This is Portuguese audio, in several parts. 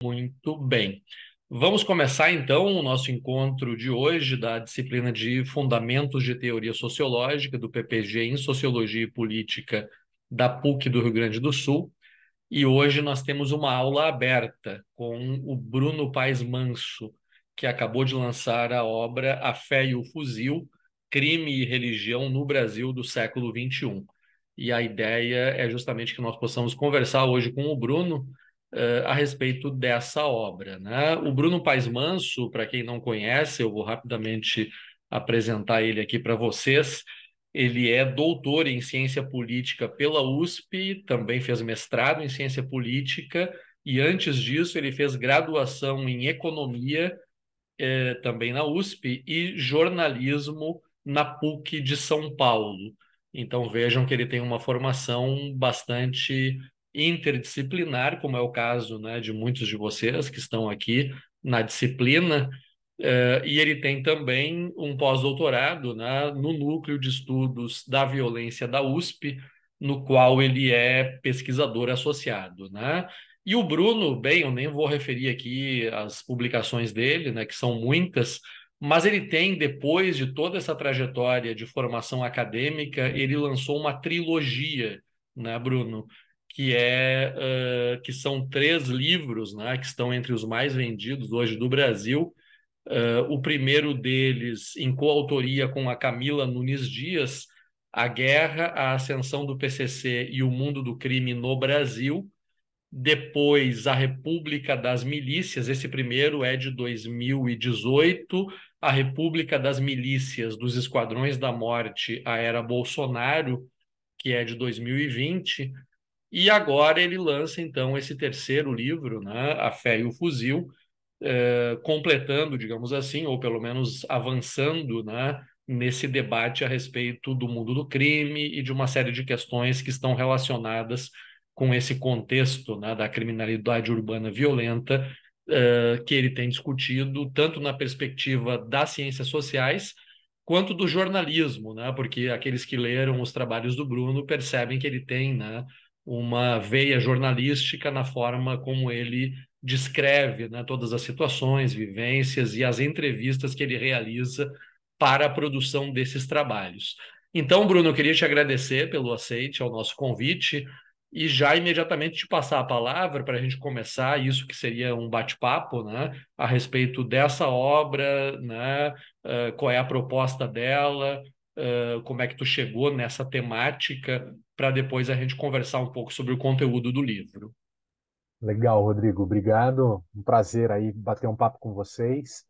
Muito bem. Vamos começar então o nosso encontro de hoje da disciplina de Fundamentos de Teoria Sociológica do PPG em Sociologia e Política da PUC do Rio Grande do Sul. E hoje nós temos uma aula aberta com o Bruno Paes Manso, que acabou de lançar a obra A Fé e o Fuzil, Crime e Religião no Brasil do século XXI. E a ideia é justamente que nós possamos conversar hoje com o Bruno a respeito dessa obra, né? O Bruno Paes Manso, para quem não conhece, eu vou rapidamente apresentar ele aqui para vocês. Ele é doutor em ciência política pela USP, também fez mestrado em ciência política, e antes disso ele fez graduação em economia, também na USP, e jornalismo na PUC de São Paulo. Então vejam que ele tem uma formação bastante interdisciplinar, como é o caso, né, de muitos de vocês que estão aqui na disciplina. E ele tem também um pós-doutorado, né, no Núcleo de Estudos da Violência da USP, no qual ele é pesquisador associado, né? E o Bruno, bem, eu nem vou referir aqui as publicações dele, né, que são muitas, mas ele tem, depois de toda essa trajetória de formação acadêmica, ele lançou uma trilogia, né, Bruno? Que são três livros, né, que estão entre os mais vendidos hoje do Brasil. O primeiro deles, em coautoria com a Camila Nunes Dias, A Guerra, a Ascensão do PCC e o Mundo do Crime no Brasil. Depois, A República das Milícias, esse primeiro é de 2018, A República das Milícias dos Esquadrões da Morte, a Era Bolsonaro, que é de 2020. E agora ele lança, então, esse terceiro livro, né, A Fé e o Fuzil, completando, digamos assim, ou pelo menos avançando, né, nesse debate a respeito do mundo do crime e de uma série de questões que estão relacionadas com esse contexto, né, da criminalidade urbana violenta, que ele tem discutido tanto na perspectiva das ciências sociais quanto do jornalismo, né, porque aqueles que leram os trabalhos do Bruno percebem que ele tem, né, uma veia jornalística na forma como ele descreve, né, todas as situações, vivências e as entrevistas que ele realiza para a produção desses trabalhos. Então, Bruno, eu queria te agradecer pelo aceite ao nosso convite e já imediatamente te passar a palavra para a gente começar isso que seria um bate-papo, né, a respeito dessa obra, né, qual é a proposta dela, como é que tu chegou nessa temática, para depois a gente conversar um pouco sobre o conteúdo do livro. Legal, Rodrigo. Obrigado. Um prazer aí bater um papo com vocês.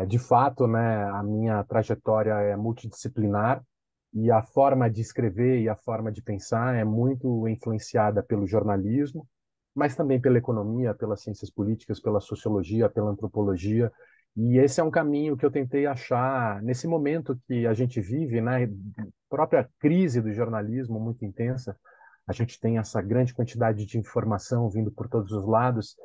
De fato, né, a minha trajetória é multidisciplinar e a forma de escrever e a forma de pensar é muito influenciada pelo jornalismo, mas também pela economia, pelas ciências políticas, pela sociologia, pela antropologia. E esse é um caminho que eu tentei achar nesse momento que a gente vive, né, própria crise do jornalismo muito intensa. A gente tem essa grande quantidade de informação vindo por todos os lados.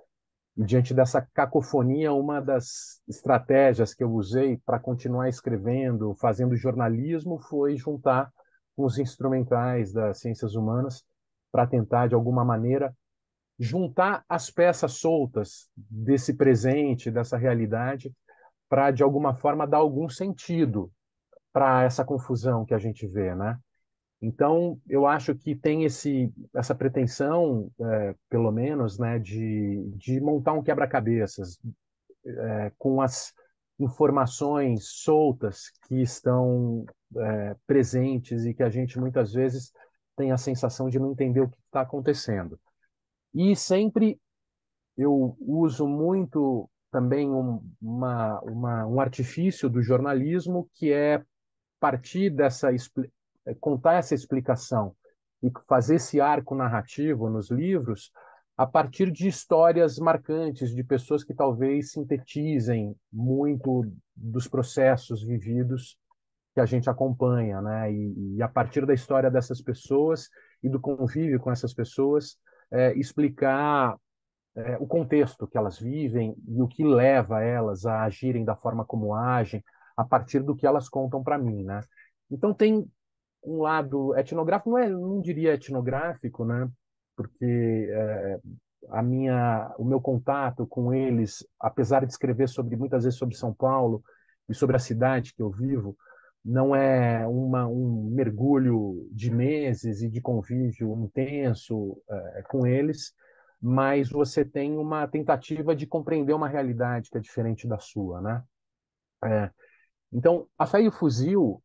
E diante dessa cacofonia, uma das estratégias que eu usei para continuar escrevendo, fazendo jornalismo, foi juntar com os instrumentais das ciências humanas para tentar, de alguma maneira, juntar as peças soltas desse presente, dessa realidade, para, de alguma forma, dar algum sentido para essa confusão que a gente vê, né? Então, eu acho que tem essa pretensão, pelo menos, né, de montar um quebra-cabeças, com as informações soltas que estão presentes e que a gente muitas vezes tem a sensação de não entender o que está acontecendo. E sempre eu uso muito também um artifício do jornalismo que é partir contar essa explicação e fazer esse arco narrativo nos livros a partir de histórias marcantes de pessoas que talvez sintetizem muito dos processos vividos que a gente acompanha, né? E a partir da história dessas pessoas e do convívio com essas pessoas, explicar o contexto que elas vivem e o que leva elas a agirem da forma como agem, a partir do que elas contam para mim, né? Então tem um lado etnográfico, não diria etnográfico, né? Porque o meu contato com eles, apesar de escrever muitas vezes sobre São Paulo e sobre a cidade que eu vivo, não é um mergulho de meses e de convívio intenso com eles, mas você tem uma tentativa de compreender uma realidade que é diferente da sua, né? É, então, A Fé e o Fuzil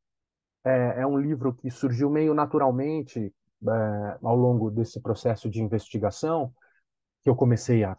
é um livro que surgiu meio naturalmente ao longo desse processo de investigação, que eu comecei há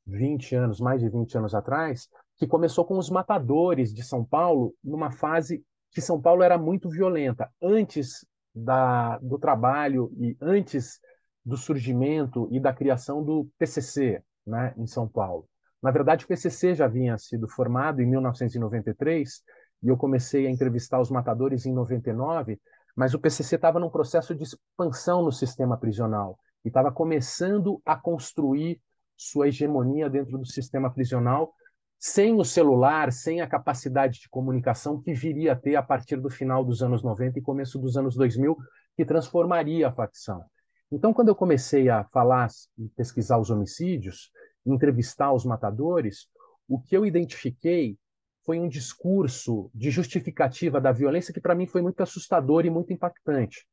20 anos, mais de 20 anos atrás, que começou com os matadores de São Paulo, numa fase que São Paulo era muito violenta, antes do trabalho e antes do surgimento e da criação do PCC, né, em São Paulo. Na verdade, o PCC já havia sido formado em 1993 e eu comecei a entrevistar os matadores em 99, mas o PCC estava num processo de expansão no sistema prisional e estava começando a construir sua hegemonia dentro do sistema prisional, sem o celular, sem a capacidade de comunicação que viria a ter a partir do final dos anos 90 e começo dos anos 2000, que transformaria a facção. Então, quando eu comecei a falar e pesquisar os homicídios, entrevistar os matadores, o que eu identifiquei foi um discurso de justificativa da violência que, para mim, foi muito assustador e muito impactante,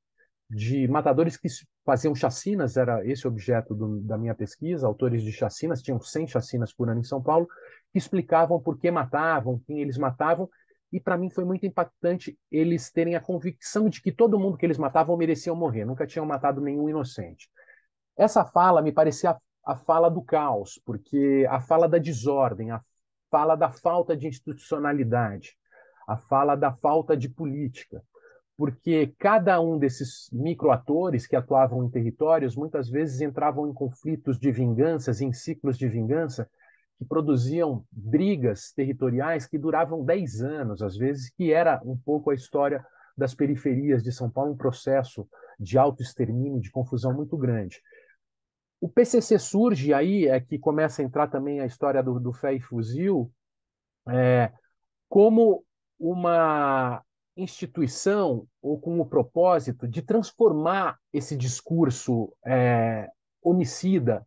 de matadores que faziam chacinas, era esse o objeto da minha pesquisa, autores de chacinas, tinham 100 chacinas por ano em São Paulo, que explicavam por que matavam, quem eles matavam, e para mim foi muito impactante eles terem a convicção de que todo mundo que eles matavam merecia morrer, nunca tinham matado nenhum inocente. Essa fala me parecia a fala do caos, porque a fala da desordem, a fala da falta de institucionalidade, a fala da falta de política, porque cada um desses microatores que atuavam em territórios muitas vezes entravam em conflitos de vinganças, em ciclos de vingança, que produziam brigas territoriais que duravam 10 anos, às vezes, que era um pouco a história das periferias de São Paulo, um processo de autoextermínio, de confusão muito grande. O PCC surge, aí é que começa a entrar também a história do Fé e Fuzil, como uma instituição ou com o propósito de transformar esse discurso homicida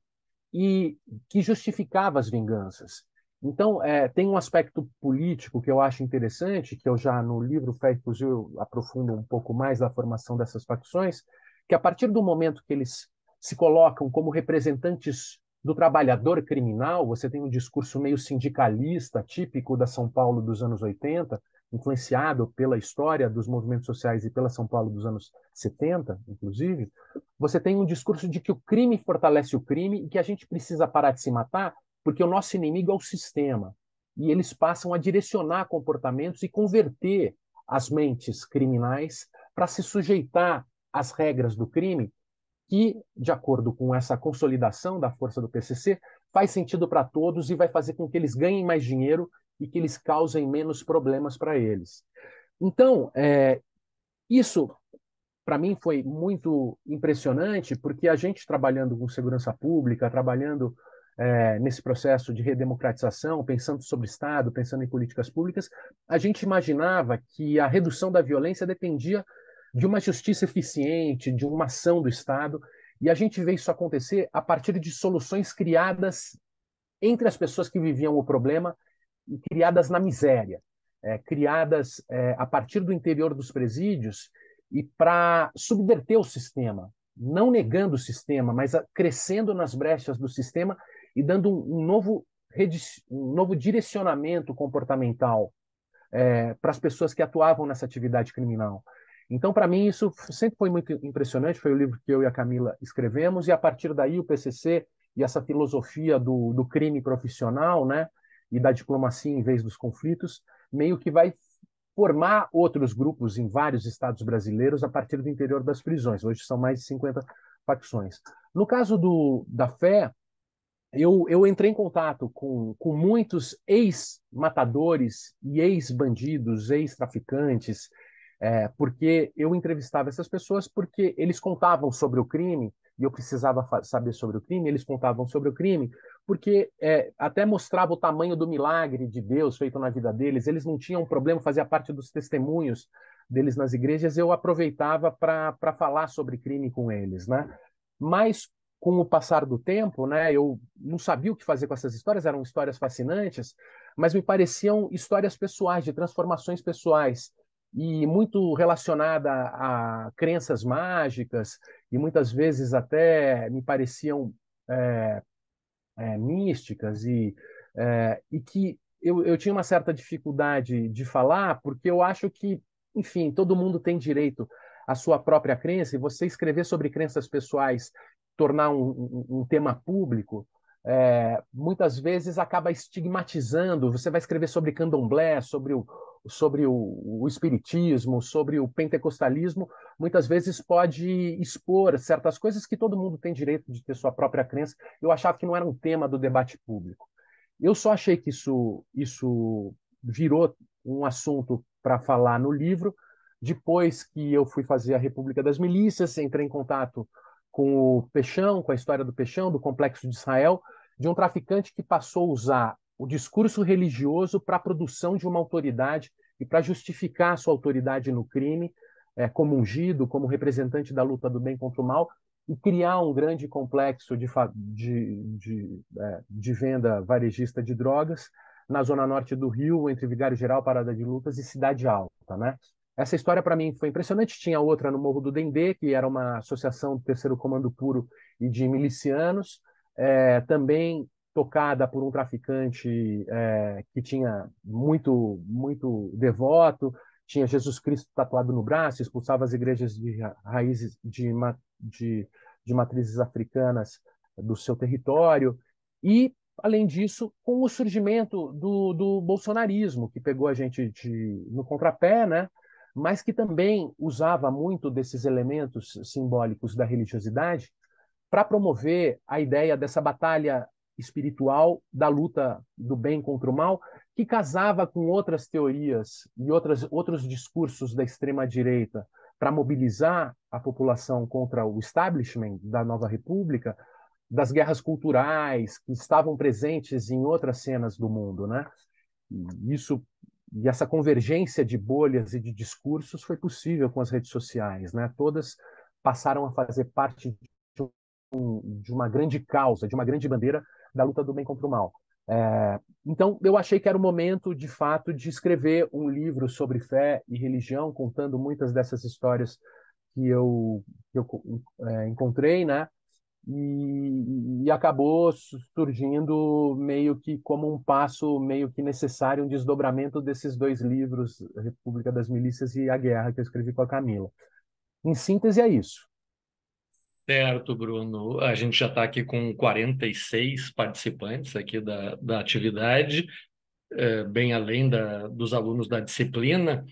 e que justificava as vinganças. Então, tem um aspecto político que eu acho interessante, que eu já no livro Fé e Fuzil aprofundo um pouco mais da formação dessas facções, que a partir do momento que eles se colocam como representantes do trabalhador criminal, você tem um discurso meio sindicalista, típico da São Paulo dos anos 80, influenciado pela história dos movimentos sociais e pela São Paulo dos anos 70, inclusive, você tem um discurso de que o crime fortalece o crime e que a gente precisa parar de se matar porque o nosso inimigo é o sistema. E eles passam a direcionar comportamentos e converter as mentes criminais para se sujeitar às regras do crime que, de acordo com essa consolidação da força do PCC, faz sentido para todos e vai fazer com que eles ganhem mais dinheiro e que eles causem menos problemas para eles. Então, isso para mim foi muito impressionante, porque a gente trabalhando com segurança pública, trabalhando nesse processo de redemocratização, pensando sobre Estado, pensando em políticas públicas, a gente imaginava que a redução da violência dependia de uma justiça eficiente, de uma ação do Estado, e a gente vê isso acontecer a partir de soluções criadas entre as pessoas que viviam o problema e criadas na miséria, criadas a partir do interior dos presídios e para subverter o sistema, não negando o sistema, mas crescendo nas brechas do sistema e dando um novo direcionamento comportamental para as pessoas que atuavam nessa atividade criminal. Então, para mim, isso sempre foi muito impressionante. Foi o livro que eu e a Camila escrevemos, e a partir daí o PCC e essa filosofia do crime profissional, né, e da diplomacia em vez dos conflitos, meio que vai formar outros grupos em vários estados brasileiros a partir do interior das prisões. Hoje são mais de 50 facções. No caso da Fé, eu entrei em contato com muitos ex-matadores e ex-bandidos, ex-traficantes, porque eu entrevistava essas pessoas porque eles contavam sobre o crime e eu precisava saber sobre o crime, eles contavam sobre o crime, porque até mostrava o tamanho do milagre de Deus feito na vida deles, eles não tinham problema, fazia parte dos testemunhos deles nas igrejas, eu aproveitava para falar sobre crime com eles, né? Mas com o passar do tempo, né, eu não sabia o que fazer com essas histórias, eram histórias fascinantes, mas me pareciam histórias pessoais, de transformações pessoais, e muito relacionada a crenças mágicas, e muitas vezes até me pareciam é, místicas, e que eu tinha uma certa dificuldade de falar, porque eu acho que, enfim, todo mundo tem direito à sua própria crença, e você escrever sobre crenças pessoais, tornar um tema público, muitas vezes acaba estigmatizando. Você vai escrever sobre candomblé, sobre o espiritismo, sobre o pentecostalismo, muitas vezes pode expor certas coisas que todo mundo tem direito de ter sua própria crença. Eu achava que não era um tema do debate público. Eu só achei que isso virou um assunto para falar no livro depois que eu fui fazer a República das Milícias, entrei em contato com o Peixão, com a história do Peixão, do Complexo de Israel, de um traficante que passou a usar o discurso religioso para a produção de uma autoridade e para justificar a sua autoridade no crime, como ungido, como representante da luta do bem contra o mal, e criar um grande complexo de venda varejista de drogas na zona norte do Rio, entre Vigário Geral, Parada de Lucas e Cidade Alta, né? Essa história para mim foi impressionante. Tinha outra no Morro do Dendê, que era uma associação do Terceiro Comando Puro e de milicianos, também tocada por um traficante que tinha muito devoto, tinha Jesus Cristo tatuado no braço, expulsava as igrejas de raízes de matrizes africanas do seu território. E, além disso, com o surgimento do bolsonarismo, que pegou a gente no contrapé, né? Mas que também usava muito desses elementos simbólicos da religiosidade para promover a ideia dessa batalha espiritual da luta do bem contra o mal, que casava com outras teorias e outros discursos da extrema-direita para mobilizar a população contra o establishment da nova república, das guerras culturais que estavam presentes em outras cenas do mundo, né? E essa convergência de bolhas e de discursos foi possível com as redes sociais, né? Todas passaram a fazer parte de uma grande causa, de uma grande bandeira da luta do bem contra o mal. Então, eu achei que era o momento, de fato, de escrever um livro sobre fé e religião, contando muitas dessas histórias que eu encontrei, né? E acabou surgindo meio que como um passo meio que necessário, um desdobramento desses dois livros, República das Milícias e A Guerra, que eu escrevi com a Camila. Em síntese, é isso. Certo, Bruno. A gente já está aqui com 46 participantes aqui da atividade, bem além dos alunos da disciplina.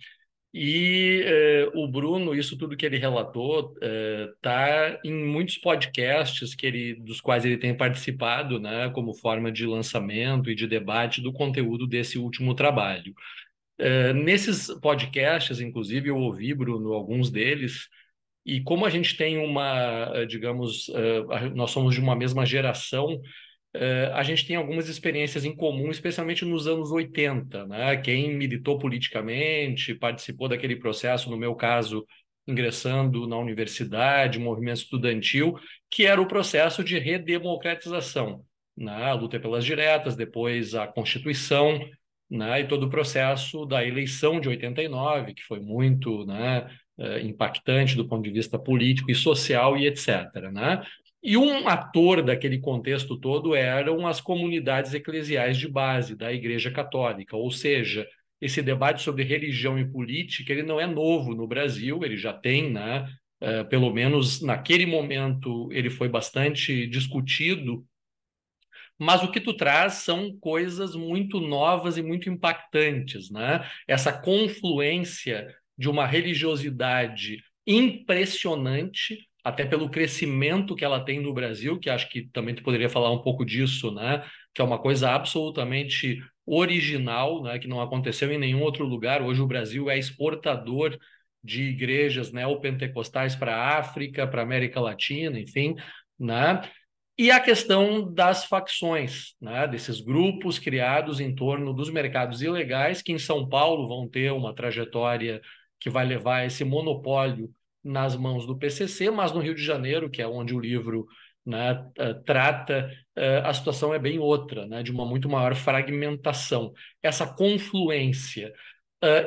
E o Bruno, isso tudo que ele relatou, está em muitos podcasts dos quais ele tem participado, né, como forma de lançamento e de debate do conteúdo desse último trabalho. Nesses podcasts, inclusive, eu ouvi, Bruno, alguns deles, e como a gente tem digamos, nós somos de uma mesma geração, a gente tem algumas experiências em comum, especialmente nos anos 80, né? Quem militou politicamente, participou daquele processo, no meu caso, ingressando na universidade, movimento estudantil, que era o processo de redemocratização, né? A luta pelas diretas, depois a Constituição, né? E todo o processo da eleição de 89, que foi muito, né, impactante do ponto de vista político e social e etc., né? E um ator daquele contexto todo eram as comunidades eclesiais de base da Igreja Católica, ou seja, esse debate sobre religião e política, ele não é novo no Brasil, ele já tem, né, pelo menos naquele momento, ele foi bastante discutido, mas o que tu traz são coisas muito novas e muito impactantes, né? Essa confluência de uma religiosidade impressionante, até pelo crescimento que ela tem no Brasil, que acho que também tu poderia falar um pouco disso, né? Que é uma coisa absolutamente original, né? Que não aconteceu em nenhum outro lugar. Hoje o Brasil é exportador de igrejas neopentecostais para a África, para a América Latina, enfim, né? E a questão das facções, né, desses grupos criados em torno dos mercados ilegais, que em São Paulo vão ter uma trajetória que vai levar esse monopólio nas mãos do PCC, mas no Rio de Janeiro, que é onde o livro né, trata, a situação é bem outra, né, de uma muito maior fragmentação. Essa confluência.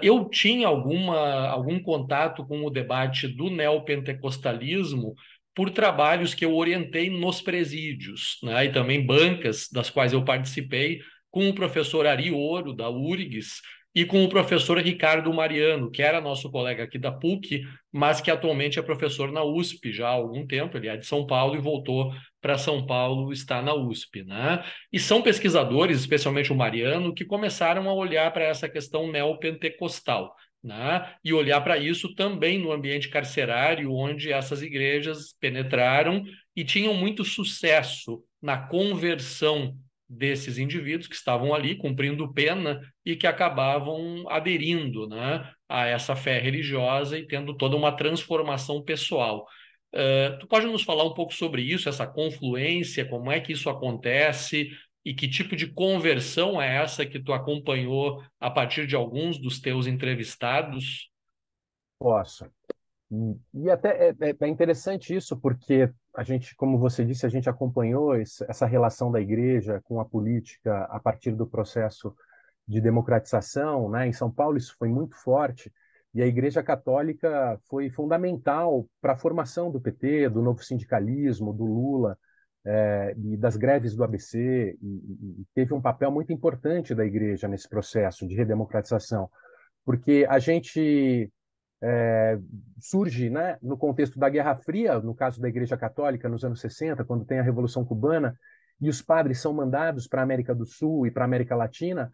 Eu tinha algum contato com o debate do neopentecostalismo por trabalhos que eu orientei nos presídios, né, e também bancas das quais eu participei, com o professor Ari Ouro, da URGS, e com o professor Ricardo Mariano, que era nosso colega aqui da PUC, mas que atualmente é professor na USP já há algum tempo. Ele é de São Paulo e voltou para São Paulo, está na USP, né? E são pesquisadores, especialmente o Mariano, que começaram a olhar para essa questão neopentecostal, né? E olhar para isso também no ambiente carcerário, onde essas igrejas penetraram e tinham muito sucesso na conversão desses indivíduos que estavam ali cumprindo pena e que acabavam aderindo, né, a essa fé religiosa e tendo toda uma transformação pessoal. Tu pode nos falar um pouco sobre isso, essa confluência, como é que isso acontece e que tipo de conversão é essa que tu acompanhou a partir de alguns dos teus entrevistados? Posso. E até é interessante isso, porque a gente, como você disse, a gente acompanhou essa relação da igreja com a política a partir do processo de democratização, né? Em São Paulo isso foi muito forte, e a Igreja Católica foi fundamental para a formação do PT, do novo sindicalismo, do Lula, e das greves do ABC, e teve um papel muito importante da Igreja nesse processo de redemocratização, porque a gente é, surge, né, no contexto da Guerra Fria, no caso da Igreja Católica, nos anos 60, quando tem a Revolução Cubana, e os padres são mandados para a América do Sul e para a América Latina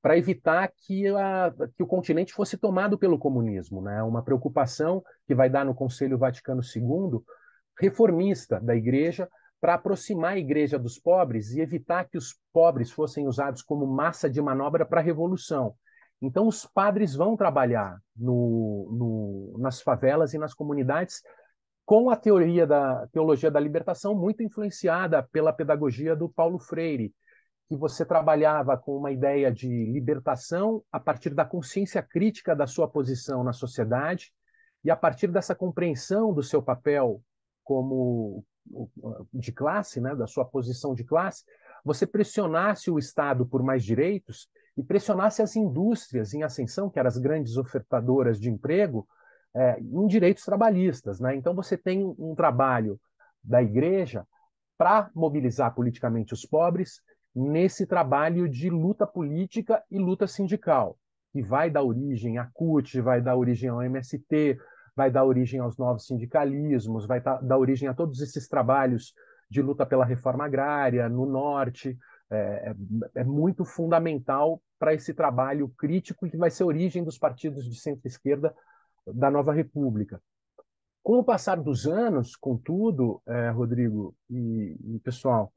para evitar que o continente fosse tomado pelo comunismo, né? Uma preocupação que vai dar no Conselho Vaticano II, reformista da Igreja, para aproximar a Igreja dos pobres e evitar que os pobres fossem usados como massa de manobra para a Revolução. Então, os padres vão trabalhar nas favelas e nas comunidades com a teologia da libertação, muito influenciada pela pedagogia do Paulo Freire, que você trabalhava com uma ideia de libertação a partir da consciência crítica da sua posição na sociedade e a partir dessa compreensão do seu papel como de classe, né, da sua posição de classe, você pressionasse o Estado por mais direitos e pressionasse as indústrias em ascensão, que eram as grandes ofertadoras de emprego, em direitos trabalhistas, né? Então você tem um trabalho da igreja para mobilizar politicamente os pobres nesse trabalho de luta política e luta sindical, que vai dar origem à CUT, vai dar origem ao MST, vai dar origem aos novos sindicalismos, vai dar origem a todos esses trabalhos de luta pela reforma agrária no norte. É muito fundamental para esse trabalho crítico que vai ser a origem dos partidos de centro-esquerda da nova república. Com o passar dos anos, contudo, Rodrigo e pessoal,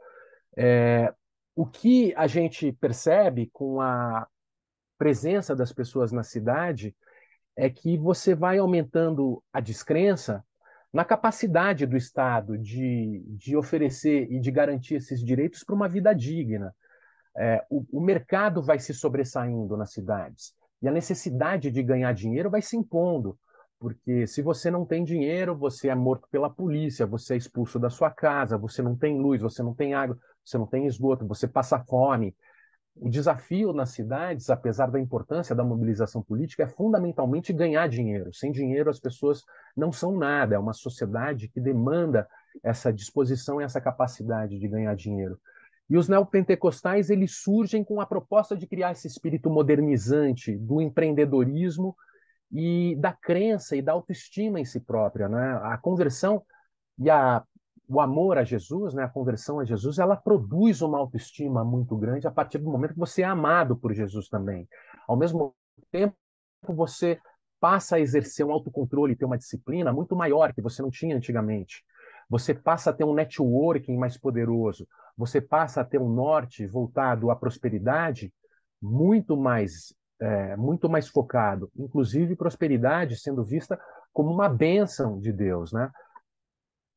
o que a gente percebe com a presença das pessoas na cidade é que você vai aumentando a descrença na capacidade do Estado de oferecer e de garantir esses direitos para uma vida digna. O mercado vai se sobressaindo nas cidades e a necessidade de ganhar dinheiro vai se impondo, porque se você não tem dinheiro, você é morto pela polícia, você é expulso da sua casa, você não tem luz, você não tem água, você não tem esgoto, você passa fome. O desafio nas cidades, apesar da importância da mobilização política, é fundamentalmente ganhar dinheiro. Sem dinheiro, as pessoas não são nada. É uma sociedade que demanda essa disposição e essa capacidade de ganhar dinheiro. E os neopentecostais, eles surgem com a proposta de criar esse espírito modernizante do empreendedorismo e da crença e da autoestima em si própria, né? A conversão e o amor a Jesus, né, a conversão a Jesus, ela produz uma autoestima muito grande a partir do momento que você é amado por Jesus também. Ao mesmo tempo, você passa a exercer um autocontrole, ter uma disciplina muito maior que você não tinha antigamente. Você passa a ter um networking mais poderoso. Você passa a ter um norte voltado à prosperidade muito mais focado, inclusive prosperidade sendo vista como uma bênção de Deus, né?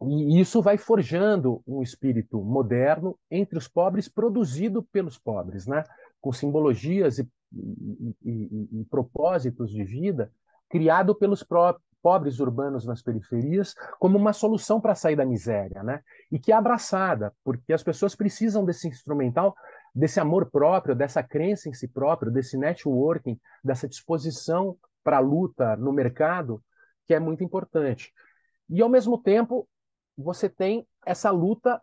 E isso vai forjando um espírito moderno entre os pobres, produzido pelos pobres, né? Com simbologias e propósitos de vida criado pobres urbanos nas periferias como uma solução para sair da miséria, né? E que é abraçada, porque as pessoas precisam desse instrumental, desse amor próprio, dessa crença em si próprio, desse networking, dessa disposição para a luta no mercado, que é muito importante. E, ao mesmo tempo, você tem essa luta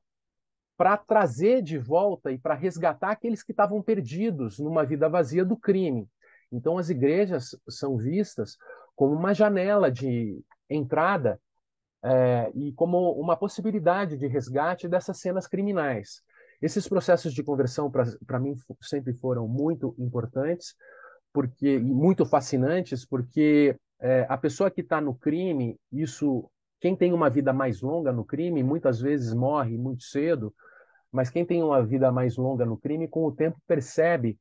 para trazer de volta e para resgatar aqueles que estavam perdidos numa vida vazia do crime. Então, as igrejas são vistas como uma janela de entrada e como uma possibilidade de resgate dessas cenas criminais. Esses processos de conversão, para mim, sempre foram muito importantes e muito fascinantes, porque a pessoa que está no crime, quem tem uma vida mais longa no crime, muitas vezes morre muito cedo, mas quem tem uma vida mais longa no crime, com o tempo percebe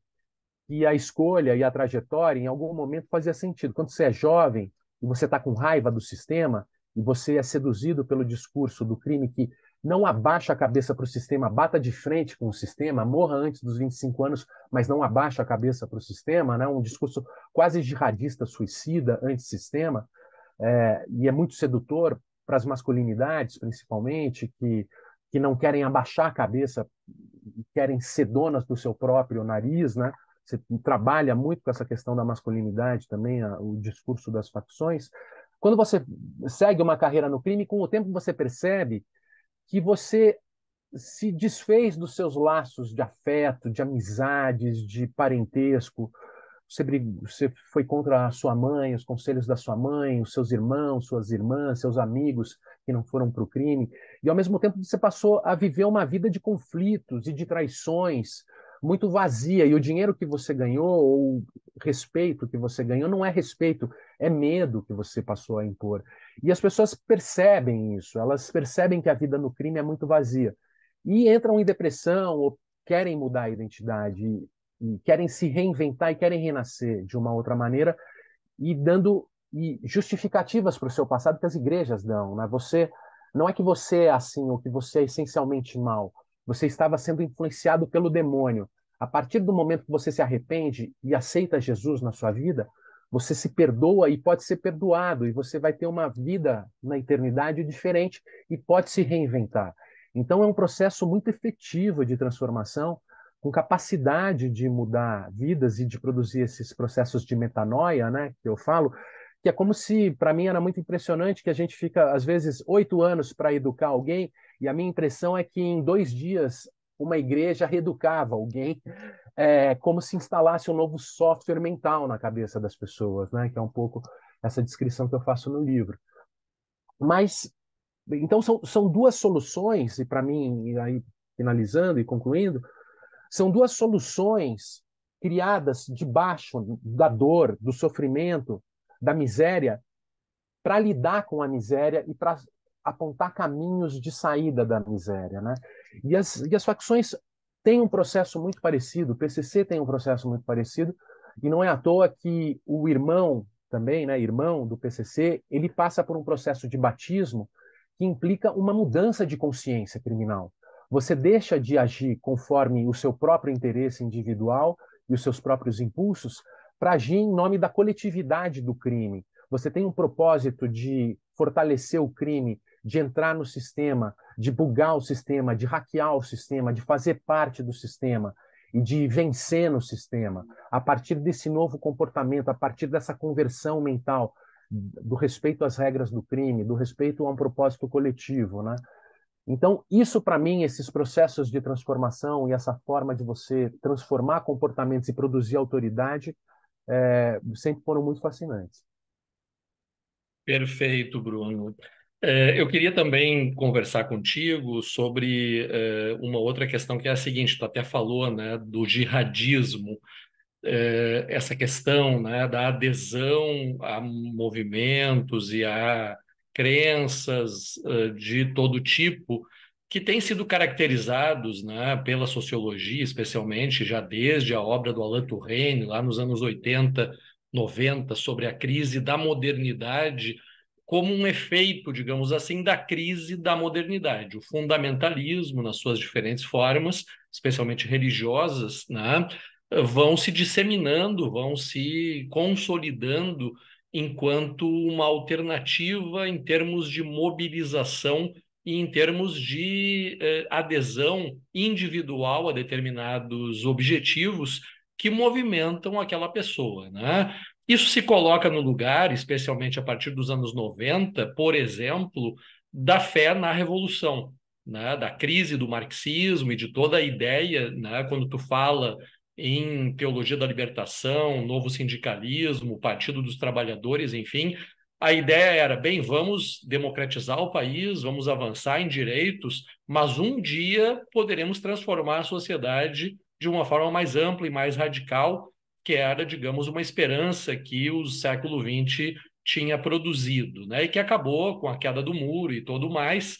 que a escolha e a trajetória, em algum momento, fazia sentido. Quando você é jovem e você está com raiva do sistema, e você é seduzido pelo discurso do crime que não abaixa a cabeça para o sistema, bata de frente com o sistema, morra antes dos 25 anos, mas não abaixa a cabeça para o sistema, né? Um discurso quase jihadista, suicida, antissistema, e é muito sedutor para as masculinidades, principalmente, que não querem abaixar a cabeça, querem ser donas do seu próprio nariz, né? Você trabalha muito com essa questão da masculinidade também, o discurso das facções. Quando você segue uma carreira no crime, com o tempo você percebe que você se desfez dos seus laços de afeto, de amizades, de parentesco. Você foi contra a sua mãe, os conselhos da sua mãe, os seus irmãos, suas irmãs, seus amigos que não foram para o crime. E, ao mesmo tempo, você passou a viver uma vida de conflitos e de traições muito vazia. E o dinheiro que você ganhou, ou o respeito que você ganhou, não é respeito, é medo que você passou a impor. E as pessoas percebem isso, elas percebem que a vida no crime é muito vazia. E entram em depressão ou querem mudar a identidade e querem se reinventar e querem renascer de uma outra maneira e dando justificativas para o seu passado que as igrejas dão, né? Não é que você é assim ou que você é essencialmente mal. Você estava sendo influenciado pelo demônio. A partir do momento que você se arrepende e aceita Jesus na sua vida, você se perdoa e pode ser perdoado e você vai ter uma vida na eternidade diferente e pode se reinventar. Então é um processo muito efetivo de transformação com capacidade de mudar vidas e de produzir esses processos de metanoia, né, que eu falo, que é como se, para mim, era muito impressionante que a gente fica, às vezes, 8 anos para educar alguém, e a minha impressão é que em 2 dias uma igreja reeducava alguém, como se instalasse um novo software mental na cabeça das pessoas, né, que é um pouco essa descrição que eu faço no livro. Mas, então, são duas soluções, e para mim, e aí, finalizando e concluindo, são duas soluções criadas debaixo da dor, do sofrimento, da miséria, para lidar com a miséria e para apontar caminhos de saída da miséria, né? E as facções têm um processo muito parecido, o PCC tem um processo muito parecido, e não é à toa que o irmão também, né, irmão do PCC, ele passa por um processo de batismo que implica uma mudança de consciência criminal. Você deixa de agir conforme o seu próprio interesse individual e os seus próprios impulsos para agir em nome da coletividade do crime. Você tem um propósito de fortalecer o crime, de entrar no sistema, de bugar o sistema, de hackear o sistema, de fazer parte do sistema e de vencer no sistema. A partir desse novo comportamento, a partir dessa conversão mental, do respeito às regras do crime, do respeito a um propósito coletivo, né? Então, isso para mim, esses processos de transformação e essa forma de você transformar comportamentos e produzir autoridade, sempre foram muito fascinantes. Perfeito, Bruno. Eu queria também conversar contigo sobre uma outra questão que é a seguinte, tu até falou, né, do jihadismo, essa questão, né, da adesão a movimentos e a crenças de todo tipo que têm sido caracterizados, né, pela sociologia, especialmente já desde a obra do Alain Touraine, lá nos anos 80, 90, sobre a crise da modernidade, como um efeito, digamos assim, da crise da modernidade. O fundamentalismo, nas suas diferentes formas, especialmente religiosas, né, vão se disseminando, vão se consolidando enquanto uma alternativa em termos de mobilização e em termos de adesão individual a determinados objetivos que movimentam aquela pessoa, né? Isso se coloca no lugar, especialmente a partir dos anos 90, por exemplo, da fé na revolução, né? Da crise do marxismo e de toda a ideia, né? Quando tu fala em teologia da libertação, novo sindicalismo, Partido dos Trabalhadores, enfim, a ideia era, bem, vamos democratizar o país, vamos avançar em direitos, mas um dia poderemos transformar a sociedade de uma forma mais ampla e mais radical, que era, digamos, uma esperança que o século XX tinha produzido, né? E que acabou com a queda do muro e tudo mais,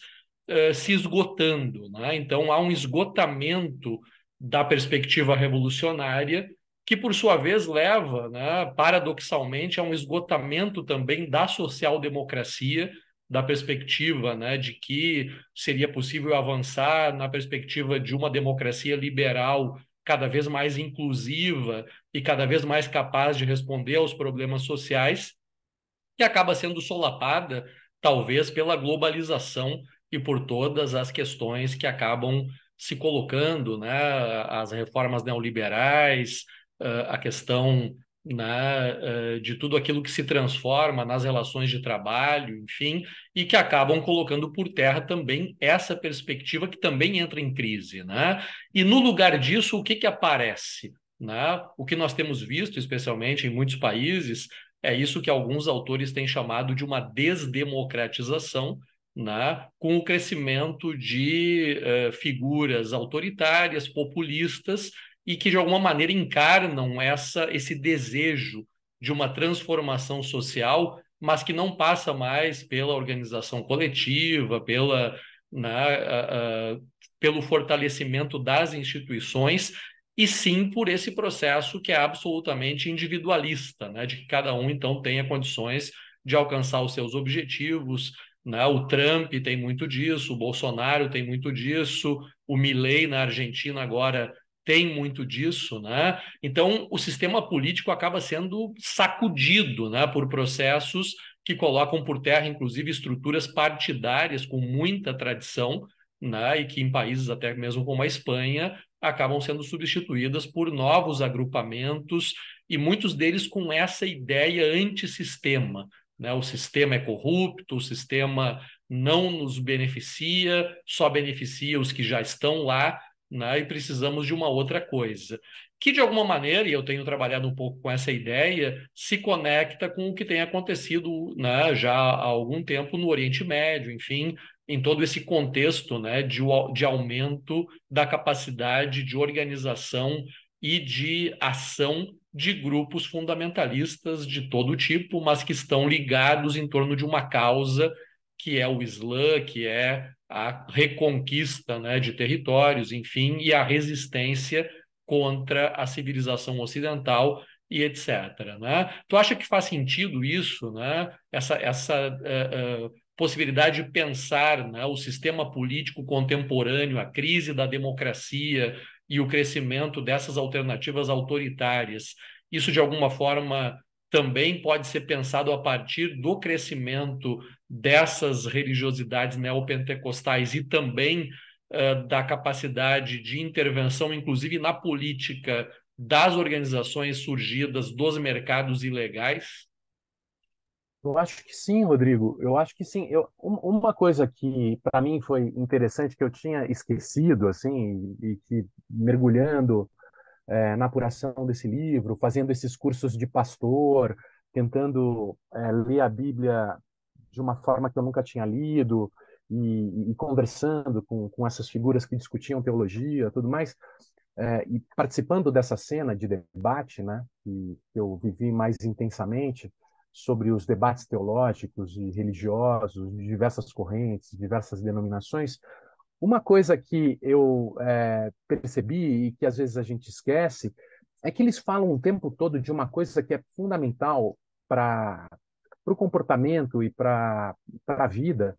se esgotando, né? Então há um esgotamento da perspectiva revolucionária, que por sua vez leva, né, paradoxalmente, a um esgotamento também da social-democracia, da perspectiva, né, de que seria possível avançar na perspectiva de uma democracia liberal cada vez mais inclusiva e cada vez mais capaz de responder aos problemas sociais, que acaba sendo solapada, talvez, pela globalização e por todas as questões que acabam se colocando, né? As reformas neoliberais, a questão, né, de tudo aquilo que se transforma nas relações de trabalho, enfim, e que acabam colocando por terra também essa perspectiva que também entra em crise, né? E no lugar disso, o que que aparece? Né? O que nós temos visto, especialmente em muitos países, é isso que alguns autores têm chamado de uma desdemocratização, né? Com o crescimento de figuras autoritárias, populistas, e que de alguma maneira encarnam esse desejo de uma transformação social, mas que não passa mais pela organização coletiva, né, pelo fortalecimento das instituições, e sim por esse processo que é absolutamente individualista, né, de que cada um então tenha condições de alcançar os seus objetivos, né? O Trump tem muito disso, o Bolsonaro tem muito disso, o Milei na Argentina agora tem muito disso, né? Então o sistema político acaba sendo sacudido, né, por processos que colocam por terra, inclusive, estruturas partidárias com muita tradição, né, e que em países até mesmo como a Espanha acabam sendo substituídas por novos agrupamentos, e muitos deles com essa ideia antissistema, né? O sistema é corrupto, o sistema não nos beneficia, só beneficia os que já estão lá, né? E precisamos de uma outra coisa. Que, de alguma maneira, e eu tenho trabalhado um pouco com essa ideia, se conecta com o que tem acontecido, né, já há algum tempo no Oriente Médio, enfim, em todo esse contexto, né, de aumento da capacidade de organização e de ação de grupos fundamentalistas de todo tipo, mas que estão ligados em torno de uma causa que é o Islã, que é a reconquista, né, de territórios, enfim, e a resistência contra a civilização ocidental e etc. Né? Tu acha que faz sentido isso, né? Possibilidade de pensar, né, o sistema político contemporâneo, a crise da democracia e o crescimento dessas alternativas autoritárias, isso de alguma forma também pode ser pensado a partir do crescimento dessas religiosidades neopentecostais e também da capacidade de intervenção, inclusive na política, das organizações surgidas dos mercados ilegais? Eu acho que sim, Rodrigo. Eu acho que sim. Uma coisa que para mim foi interessante que eu tinha esquecido, assim, e que mergulhando na apuração desse livro, fazendo esses cursos de pastor, tentando ler a Bíblia de uma forma que eu nunca tinha lido e conversando com essas figuras que discutiam teologia, tudo mais, e participando dessa cena de debate, né, que eu vivi mais intensamente sobre os debates teológicos e religiosos de diversas correntes, diversas denominações. Uma coisa que eu percebi e que às vezes a gente esquece é que eles falam o tempo todo de uma coisa que é fundamental para o comportamento e para a vida,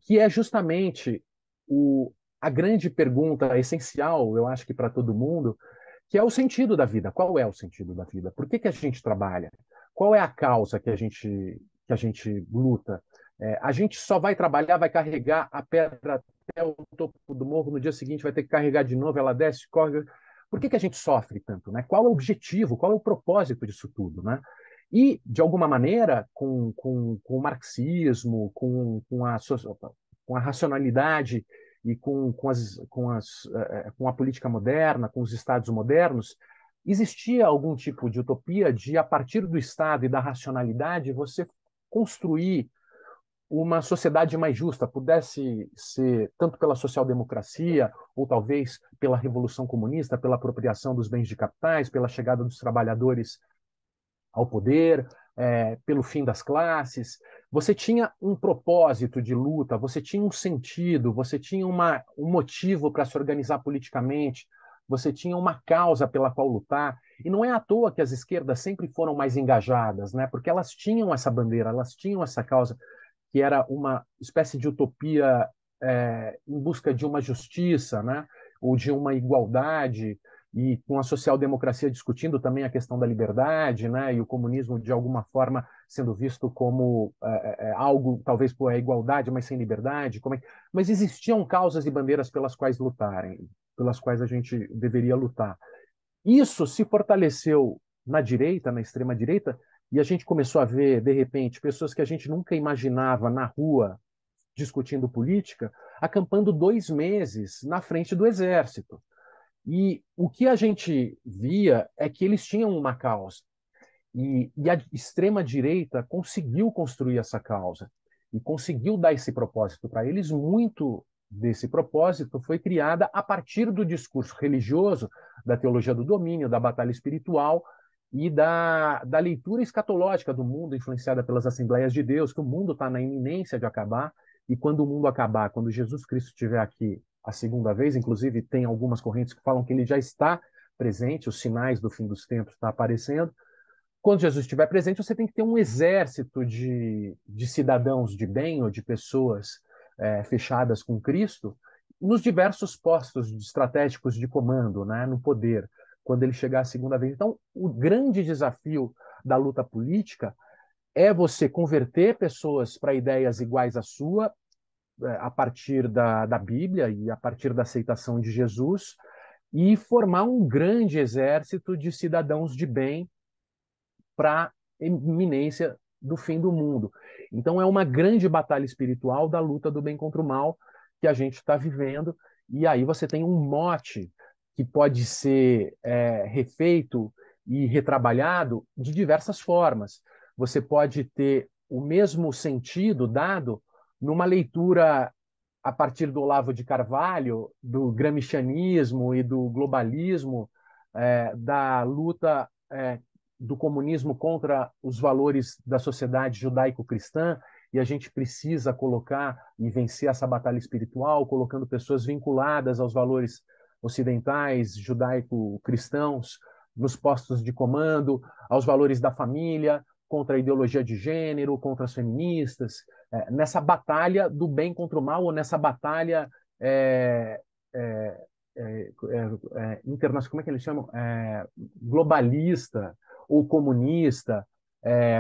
que é justamente a grande pergunta essencial, eu acho que para todo mundo, que é o sentido da vida. Qual é o sentido da vida? Por que que a gente trabalha? qual é a causa que a gente luta? A gente só vai trabalhar, vai carregar a pedra até o topo do morro, no dia seguinte vai ter que carregar de novo, ela desce, corre. Por que a gente sofre tanto, né? Qual é o objetivo, qual é o propósito disso tudo, né? E, de alguma maneira, com o marxismo, com a racionalidade e com a política moderna, com os estados modernos, existia algum tipo de utopia de, a partir do Estado e da racionalidade, você construir uma sociedade mais justa, pudesse ser tanto pela social-democracia, ou talvez pela Revolução Comunista, pela apropriação dos bens de capitais, pela chegada dos trabalhadores ao poder, pelo fim das classes. Você tinha um propósito de luta, você tinha um sentido, você tinha um motivo para se organizar politicamente, você tinha uma causa pela qual lutar. E não é à toa que as esquerdas sempre foram mais engajadas, né? Porque elas tinham essa bandeira, elas tinham essa causa, que era uma espécie de utopia em busca de uma justiça, né? Ou de uma igualdade, e com a social-democracia discutindo também a questão da liberdade, né? E o comunismo, de alguma forma, sendo visto como algo, talvez por igualdade, mas sem liberdade. Mas existiam causas e bandeiras pelas quais lutarem, pelas quais a gente deveria lutar. Isso se fortaleceu na direita, na extrema-direita, e a gente começou a ver, de repente, pessoas que a gente nunca imaginava na rua discutindo política, acampando 2 meses na frente do exército. E o que a gente via é que eles tinham uma causa. E a extrema-direita conseguiu construir essa causa e conseguiu dar esse propósito para eles. Muito desse propósito foi criada a partir do discurso religioso, da teologia do domínio, da batalha espiritual e da leitura escatológica do mundo, influenciada pelas Assembleias de Deus, que o mundo está na iminência de acabar, e quando o mundo acabar, quando Jesus Cristo estiver aqui a segunda vez, inclusive tem algumas correntes que falam que ele já está presente, os sinais do fim dos tempos estão aparecendo. Quando Jesus estiver presente, você tem que ter um exército de cidadãos de bem ou de pessoas fechadas com Cristo nos diversos postos estratégicos de comando, né, no poder, quando ele chegar a segunda vez. Então, o grande desafio da luta política é você converter pessoas para ideias iguais à sua, a partir da Bíblia e a partir da aceitação de Jesus, e formar um grande exército de cidadãos de bem para a iminência do fim do mundo. Então, é uma grande batalha espiritual da luta do bem contra o mal que a gente está vivendo, e aí você tem um mote que pode ser refeito e retrabalhado de diversas formas. Você pode ter o mesmo sentido dado numa leitura a partir do Olavo de Carvalho, do gramscianismo e do globalismo, da luta do comunismo contra os valores da sociedade judaico-cristã, e a gente precisa colocar e vencer essa batalha espiritual, colocando pessoas vinculadas aos valores ocidentais, judaico-cristãos, nos postos de comando, aos valores da família, contra a ideologia de gênero, contra as feministas, nessa batalha do bem contra o mal, ou nessa batalha é, internacional, como é que eles chamam? Globalista ou comunista,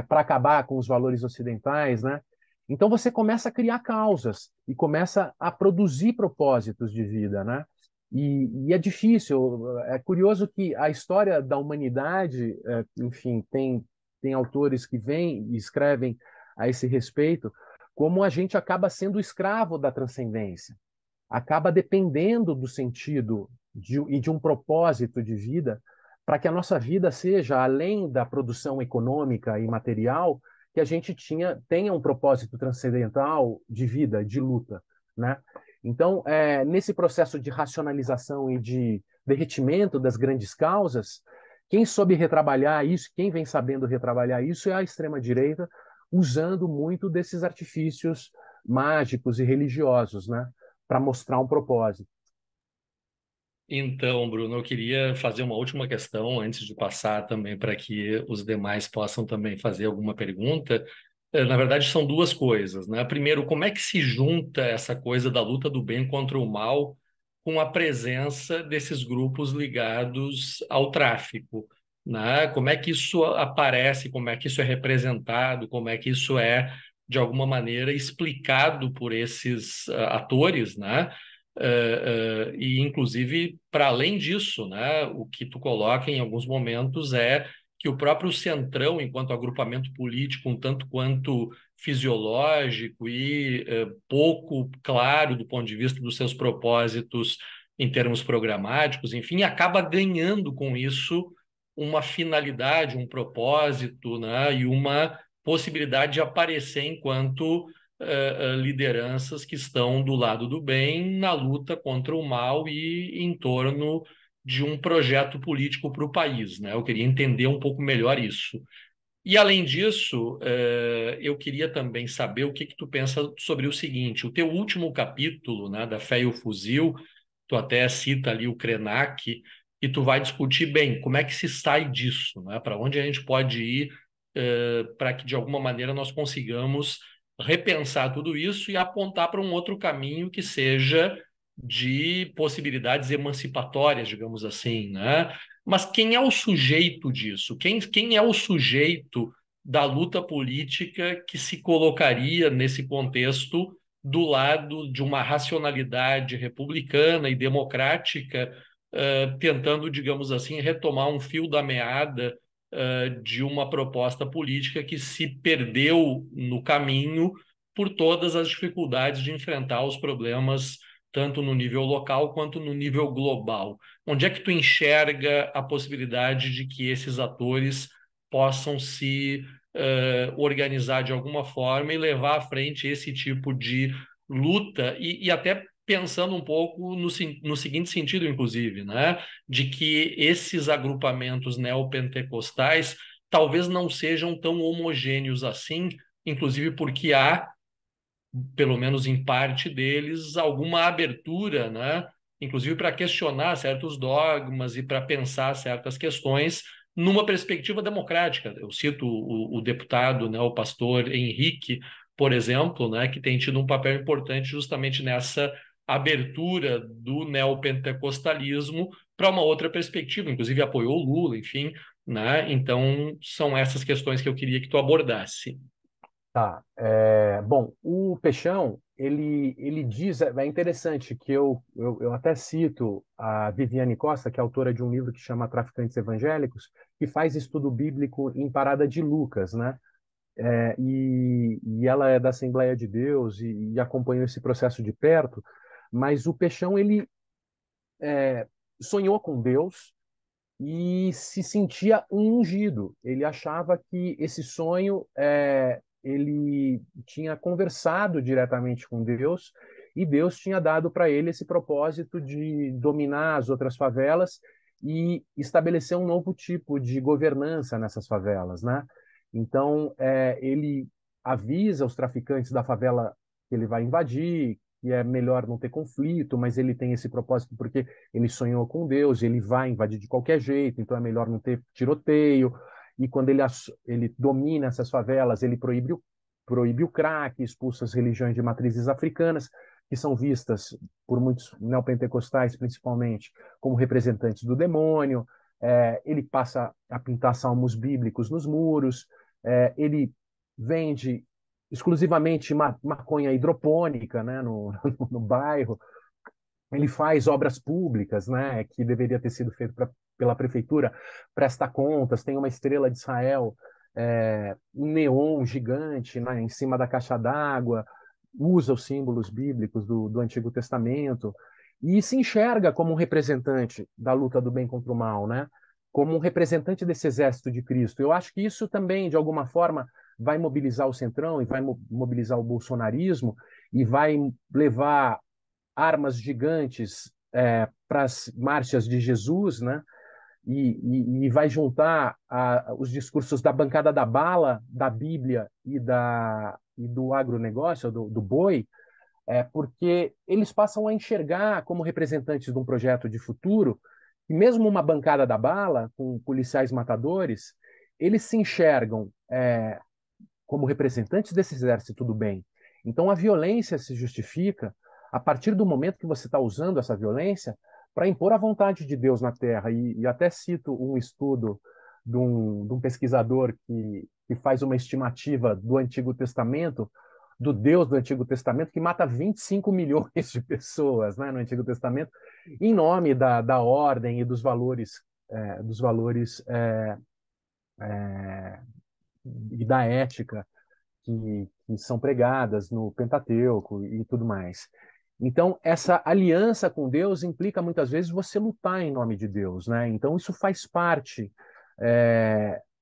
para acabar com os valores ocidentais, né? Então você começa a criar causas e começa a produzir propósitos de vida, né? E é difícil, é curioso que a história da humanidade, enfim, tem autores que vêm e escrevem a esse respeito, como a gente acaba sendo escravo da transcendência, acaba dependendo do sentido e de um propósito de vida, para que a nossa vida seja, além da produção econômica e material, que a gente tenha um propósito transcendental de vida, de luta, né? Então, nesse processo de racionalização e de derretimento das grandes causas, quem soube retrabalhar isso, quem vem sabendo retrabalhar isso é a extrema-direita, usando muito desses artifícios mágicos e religiosos, né, para mostrar um propósito. Então, Bruno, eu queria fazer uma última questão antes de passar também para que os demais possam também fazer alguma pergunta. Na verdade, são duas coisas, né? Primeiro, como é que se junta essa coisa da luta do bem contra o mal com a presença desses grupos ligados ao tráfico? né? Como é que isso aparece, como é que isso é representado, como é que isso é, de alguma maneira, explicado por esses atores, né? E, inclusive, para além disso, né, o que tu coloca em alguns momentos é que o próprio Centrão, enquanto agrupamento político, um tanto quanto fisiológico e pouco claro do ponto de vista dos seus propósitos em termos programáticos, enfim, acaba ganhando com isso uma finalidade, um propósito, né, e uma possibilidade de aparecer enquanto lideranças que estão do lado do bem na luta contra o mal e em torno de um projeto político para o país, né? Eu queria entender um pouco melhor isso. E, além disso, eu queria também saber o que que tu pensa sobre o seguinte: o teu último capítulo, né, da Fé e o Fuzil, tu até cita ali o Krenak, e tu vai discutir bem como é que se sai disso, né? Para onde a gente pode ir para que, de alguma maneira, nós consigamos repensar tudo isso e apontar para um outro caminho que seja de possibilidades emancipatórias, digamos assim, né? Mas quem é o sujeito disso? Quem é o sujeito da luta política que se colocaria nesse contexto do lado de uma racionalidade republicana e democrática, tentando, digamos assim, retomar um fio da meada, de uma proposta política que se perdeu no caminho por todas as dificuldades de enfrentar os problemas, tanto no nível local quanto no nível global. Onde é que tu enxerga a possibilidade de que esses atores possam se organizar de alguma forma e levar à frente esse tipo de luta e até pensando um pouco no seguinte sentido, inclusive, né? De que esses agrupamentos neopentecostais talvez não sejam tão homogêneos assim, inclusive porque há, pelo menos em parte deles, alguma abertura, né? Inclusive para questionar certos dogmas e para pensar certas questões numa perspectiva democrática. Eu cito o deputado, né, o pastor Henrique, por exemplo, né, que tem tido um papel importante justamente nessa abertura do neopentecostalismo para uma outra perspectiva, inclusive apoiou o Lula, enfim, né? Então são essas questões que eu queria que tu abordasse. Tá. Bom, o Peixão, ele diz, é interessante que eu até cito a Viviane Costa, que é autora de um livro que chama Traficantes Evangélicos, que faz estudo bíblico em Parada de Lucas, né? E ela é da Assembleia de Deus e acompanhou esse processo de perto, mas o Peixão, ele sonhou com Deus e se sentia um ungido. Ele achava que esse sonho, ele tinha conversado diretamente com Deus e Deus tinha dado para ele esse propósito de dominar as outras favelas e estabelecer um novo tipo de governança nessas favelas, né? Então, ele avisa os traficantes da favela que ele vai invadir, que é melhor não ter conflito, mas ele tem esse propósito porque ele sonhou com Deus, ele vai invadir de qualquer jeito, então é melhor não ter tiroteio. E quando ele domina essas favelas, ele proíbe o crack, expulsa as religiões de matrizes africanas, que são vistas por muitos neopentecostais, principalmente, como representantes do demônio. Ele passa a pintar salmos bíblicos nos muros. Ele vende exclusivamente maconha hidropônica, né, no bairro. Ele faz obras públicas, né, que deveria ter sido feito pela prefeitura, presta contas, tem uma estrela de Israel, um neon gigante, né, em cima da caixa d'água, usa os símbolos bíblicos do Antigo Testamento e se enxerga como um representante da luta do bem contra o mal, né, como um representante desse exército de Cristo. Eu acho que isso também, de alguma forma, vai mobilizar o Centrão e vai mobilizar o bolsonarismo e vai levar armas gigantes para as marchas de Jesus, né? E vai juntar os discursos da bancada da bala, da Bíblia e do agronegócio, do boi, porque eles passam a enxergar como representantes de um projeto de futuro, e mesmo uma bancada da bala, com policiais matadores, eles se enxergam como representantes desse exército do bem. Então a violência se justifica a partir do momento que você está usando essa violência para impor a vontade de Deus na Terra. E até cito um estudo de um pesquisador que faz uma estimativa do Antigo Testamento, do Deus do Antigo Testamento, que mata 25 milhões de pessoas, né, no Antigo Testamento, em nome da ordem e dos valores e da ética que são pregadas no Pentateuco e tudo mais. Então, essa aliança com Deus implica muitas vezes você lutar em nome de Deus, né? Então, isso faz parte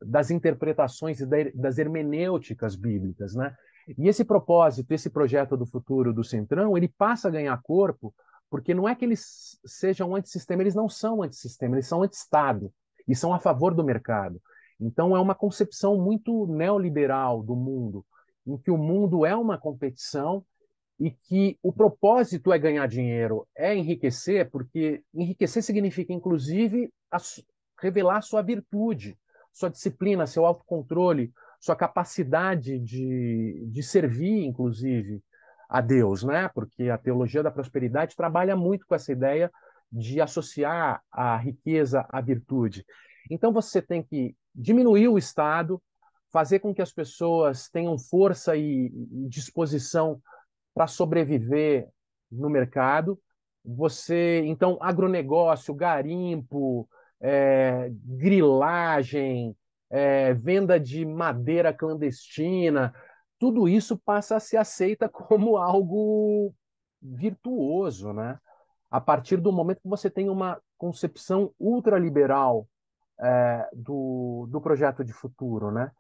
das interpretações e das hermenêuticas bíblicas, né? E esse propósito, esse projeto do futuro do Centrão, ele passa a ganhar corpo porque não é que eles sejam antissistema, eles não são antissistema, eles são anti-Estado e são a favor do mercado. Então, é uma concepção muito neoliberal do mundo, em que o mundo é uma competição e que o propósito é ganhar dinheiro, é enriquecer, porque enriquecer significa, inclusive, revelar sua virtude, sua disciplina, seu autocontrole, sua capacidade de servir, inclusive, a Deus, né? Porque a teologia da prosperidade trabalha muito com essa ideia de associar a riqueza à virtude. Então você tem que diminuir o Estado, fazer com que as pessoas tenham força e disposição para sobreviver no mercado. Você, então, agronegócio, garimpo, grilagem, venda de madeira clandestina, tudo isso passa a ser aceita como algo virtuoso, né? A partir do momento que você tem uma concepção ultraliberal do projeto de futuro, né?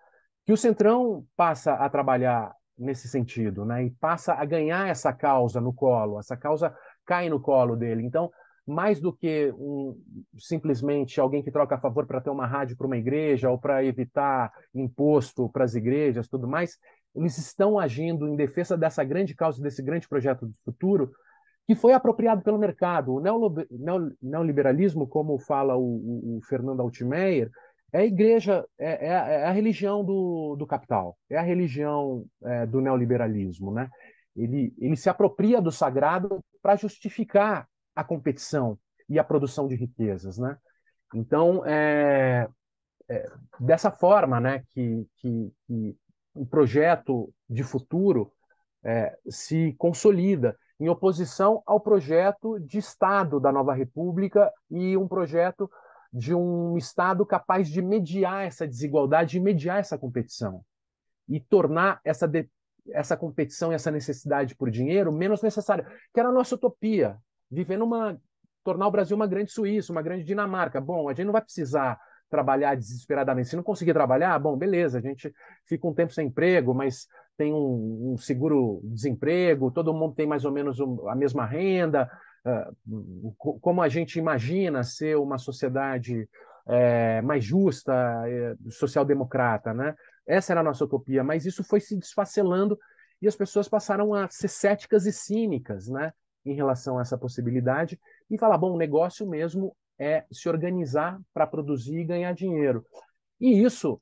Que o Centrão passa a trabalhar nesse sentido, né? E passa a ganhar essa causa no colo, essa causa cai no colo dele. Então, mais do que simplesmente alguém que troca a favor para ter uma rádio para uma igreja ou para evitar imposto para as igrejas, tudo mais, eles estão agindo em defesa dessa grande causa, desse grande projeto do futuro, que foi apropriado pelo mercado. O neoliberalismo, como fala o Fernando Altmaier, é a igreja, é a religião do capital, é a religião do neoliberalismo, né? Ele se apropria do sagrado para justificar a competição e a produção de riquezas, né? Então, dessa forma, né, que o projeto de futuro se consolida em oposição ao projeto de Estado da nova República e um projeto de um Estado capaz de mediar essa desigualdade e mediar essa competição e tornar essa competição e essa necessidade por dinheiro menos necessária, que era a nossa utopia, viver tornar o Brasil uma grande Suíça, uma grande Dinamarca. Bom, a gente não vai precisar trabalhar desesperadamente. Se não conseguir trabalhar, bom, beleza, a gente fica um tempo sem emprego, mas tem um seguro-desemprego, todo mundo tem mais ou menos a mesma renda. Como a gente imagina ser uma sociedade mais justa, social-democrata, né? Essa era a nossa utopia, mas isso foi se desfacelando e as pessoas passaram a ser céticas e cínicas, né, em relação a essa possibilidade e falar, bom, o negócio mesmo é se organizar para produzir e ganhar dinheiro. E isso,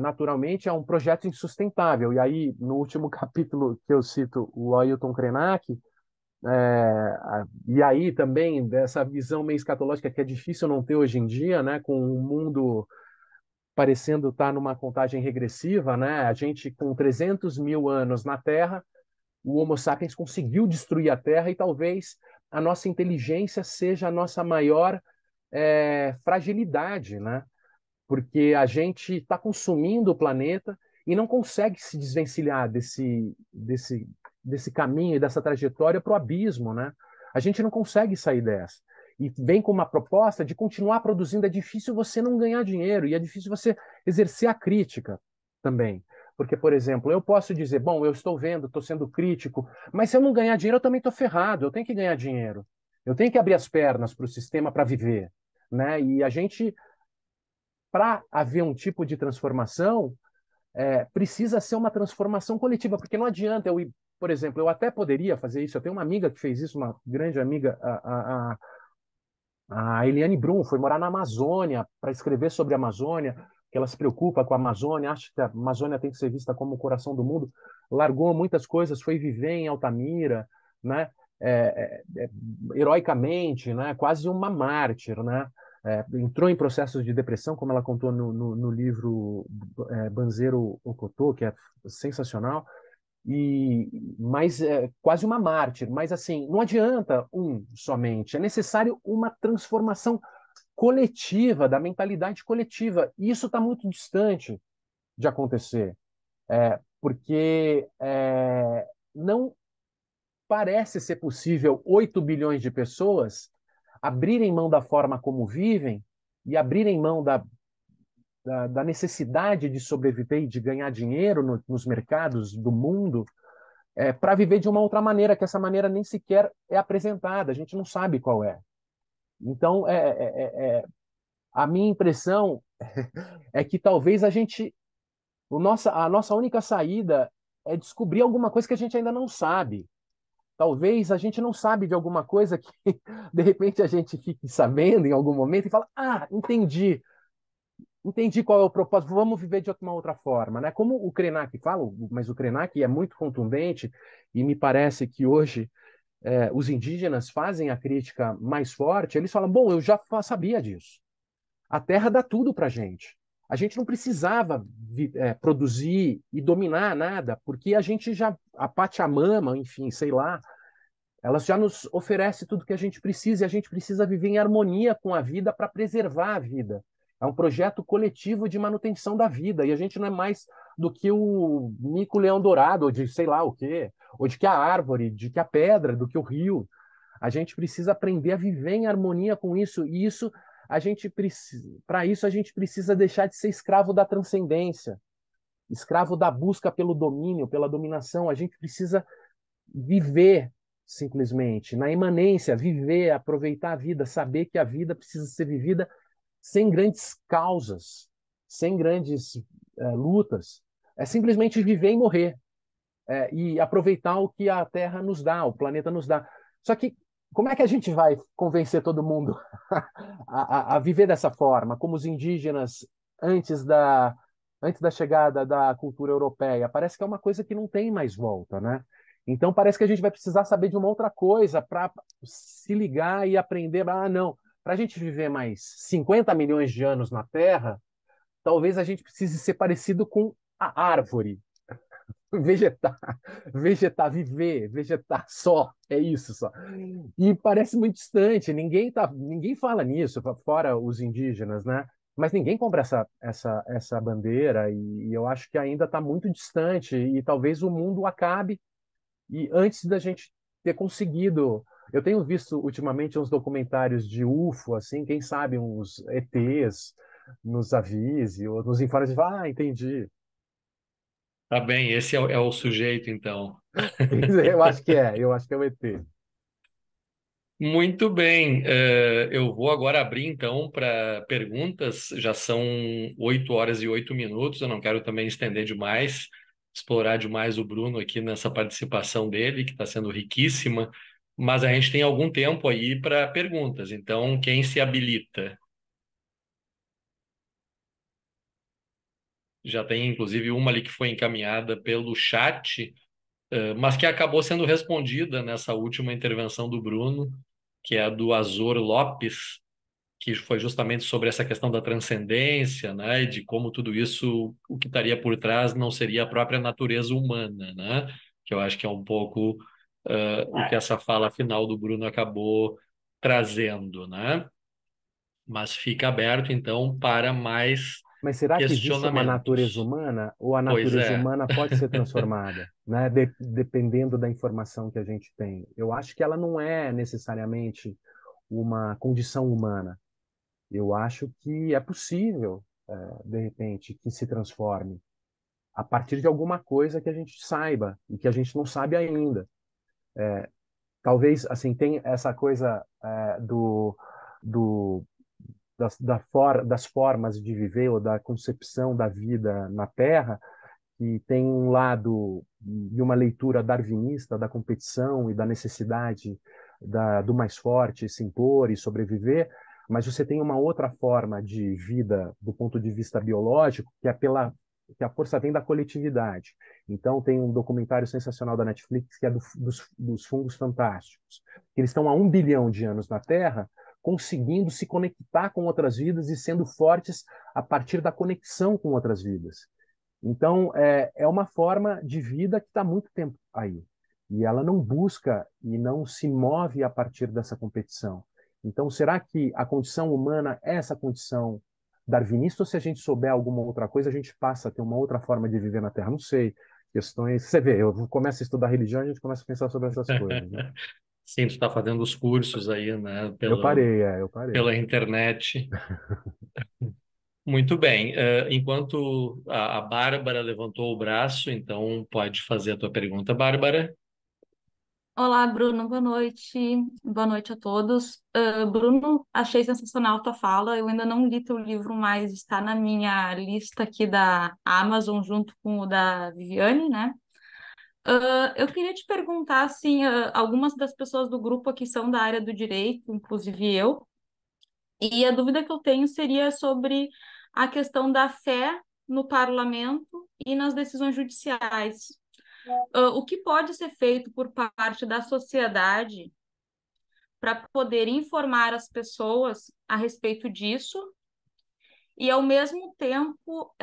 naturalmente, é um projeto insustentável. E aí, no último capítulo que eu cito o Ailton Krenak, e aí também dessa visão meio escatológica que é difícil não ter hoje em dia, né, com o mundo parecendo estar numa contagem regressiva, né? A gente, com 300 mil anos na Terra, o Homo sapiens conseguiu destruir a Terra e talvez a nossa inteligência seja a nossa maior fragilidade, né? Porque a gente está consumindo o planeta e não consegue se desvencilhar desse caminho e dessa trajetória para o abismo, né? A gente não consegue sair dessa. E vem com uma proposta de continuar produzindo. É difícil você não ganhar dinheiro e é difícil você exercer a crítica também. Porque, por exemplo, eu posso dizer, bom, eu estou vendo, estou sendo crítico, mas se eu não ganhar dinheiro, eu também estou ferrado, eu tenho que ganhar dinheiro. Eu tenho que abrir as pernas para o sistema para viver, né? E a gente, para haver um tipo de transformação, precisa ser uma transformação coletiva, porque não adianta eu ir, por exemplo, eu até poderia fazer isso, eu tenho uma amiga que fez isso, uma grande amiga, a Eliane Brum, foi morar na Amazônia para escrever sobre a Amazônia, que ela se preocupa com a Amazônia, acha que a Amazônia tem que ser vista como o coração do mundo, largou muitas coisas, foi viver em Altamira, né? Heroicamente, né? Quase uma mártir, né? entrou em processos de depressão, como ela contou no livro Banzero Okotô, que é sensacional, mas é quase uma mártir. Mas assim, não adianta somente, é necessário uma transformação coletiva, da mentalidade coletiva. E isso está muito distante de acontecer, porque não parece ser possível 8 bilhões de pessoas abrirem mão da forma como vivem e abrirem mão da necessidade de sobreviver e de ganhar dinheiro nos mercados do mundo para viver de uma outra maneira, que essa maneira nem sequer é apresentada, a gente não sabe qual é. Então, a minha impressão é que talvez a nossa única saída é descobrir alguma coisa que a gente ainda não sabe. Talvez a gente não sabe de alguma coisa que, de repente, a gente fique sabendo em algum momento e fala, entendi qual é o propósito, vamos viver de uma outra forma, né? Como o Krenak fala, mas o Krenak é muito contundente e me parece que hoje os indígenas fazem a crítica mais forte, eles falam, bom, eu já sabia disso. A terra dá tudo para a gente. A gente não precisava produzir e dominar nada, porque a Pachamama, enfim, sei lá, ela já nos oferece tudo que a gente precisa e a gente precisa viver em harmonia com a vida para preservar a vida. É um projeto coletivo de manutenção da vida e a gente não é mais do que o mico-leão dourado, ou de sei lá o quê, ou de que a árvore, de que a pedra, do que o rio. A gente precisa aprender a viver em harmonia com isso e para isso a gente precisa deixar de ser escravo da transcendência, escravo da busca pelo domínio, pela dominação. A gente precisa viver simplesmente, na imanência, viver, aproveitar a vida, saber que a vida precisa ser vivida sem grandes causas, sem grandes lutas. É simplesmente viver e morrer, e aproveitar o que a Terra nos dá, o planeta nos dá. Só que como é que a gente vai convencer todo mundo a viver dessa forma, como os indígenas antes da chegada da cultura europeia? Parece que é uma coisa que não tem mais volta, né? Então parece que a gente vai precisar saber de uma outra coisa para se ligar e aprender. Ah, não, para a gente viver mais 50 milhões de anos na Terra, talvez a gente precise ser parecido com a árvore, vegetar, vegetar, viver, vegetar só, é isso só. E parece muito distante, ninguém fala nisso, fora os indígenas, né? Mas ninguém compra essa bandeira e eu acho que ainda está muito distante e talvez o mundo acabe e antes da gente ter conseguido. Eu tenho visto ultimamente uns documentários de UFO, assim, quem sabe uns ETs nos avise ou nos informe e fala, entendi. Tá bem, esse é o sujeito, então. Eu acho que é o ET. Muito bem, eu vou agora abrir então para perguntas. Já são 8 horas e 8 minutos. Eu não quero também estender demais, explorar demais o Bruno aqui nessa participação dele, que está sendo riquíssima, mas a gente tem algum tempo aí para perguntas. Então, quem se habilita? Já tem inclusive uma ali que foi encaminhada pelo chat, mas que acabou sendo respondida nessa última intervenção do Bruno, que é a do Azor Lopes, que foi justamente sobre essa questão da transcendência, né, e de como tudo isso, o que estaria por trás não seria a própria natureza humana, né, que eu acho que é um pouco o que essa fala final do Bruno acabou trazendo, né, mas fica aberto então para mais Mas será que existe uma natureza questionamentos. humana ou a Pois natureza é. humana pode ser transformada, né? Dependendo da informação que a gente tem? Eu acho que ela não é necessariamente uma condição humana. Eu acho que é possível, de repente, que se transforme a partir de alguma coisa que a gente saiba e que a gente não sabe ainda. Talvez, assim, tem essa coisa do das formas de viver ou da concepção da vida na Terra, que tem um lado e uma leitura darwinista da competição e da necessidade do mais forte se impor e sobreviver, mas você tem uma outra forma de vida do ponto de vista biológico, que a força vem da coletividade. Então tem um documentário sensacional da Netflix que é dos fungos fantásticos. Eles estão há 1 bilhão de anos na Terra conseguindo se conectar com outras vidas e sendo fortes a partir da conexão com outras vidas. Então, é uma forma de vida que está há muito tempo aí. E ela não busca e não se move a partir dessa competição. Então, será que a condição humana é essa condição darwinista ou se a gente souber alguma outra coisa, a gente passa a ter uma outra forma de viver na Terra? Não sei. Questões. Você vê, eu começo a estudar religião e a gente começa a pensar sobre essas coisas, né? Sim, tu está fazendo os cursos aí, né, Eu parei. pela internet. Muito bem. Enquanto a Bárbara levantou o braço, então pode fazer a tua pergunta, Bárbara. Olá, Bruno, boa noite. Boa noite a todos. Bruno, achei sensacional a tua fala. Eu ainda não li teu livro, mas está na minha lista aqui da Amazon, junto com o da Viviane, né? Eu queria te perguntar, assim, algumas das pessoas do grupo aqui são da área do direito, inclusive eu, e a dúvida que eu tenho seria sobre a questão da fé no parlamento e nas decisões judiciais. O que pode ser feito por parte da sociedade para poder informar as pessoas a respeito disso e, ao mesmo tempo,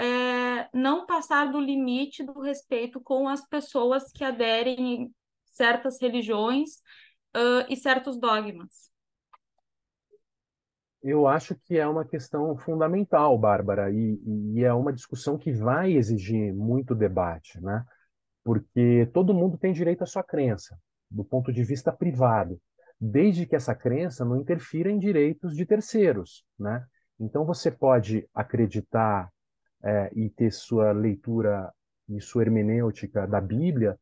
não passar do limite do respeito com as pessoas que aderem a certas religiões, e certos dogmas? Eu acho que é uma questão fundamental, Bárbara, e é uma discussão que vai exigir muito debate, né? Porque todo mundo tem direito à sua crença, do ponto de vista privado, desde que essa crença não interfira em direitos de terceiros, né? Então você pode acreditar e ter sua leitura e sua hermenêutica da Bíblia,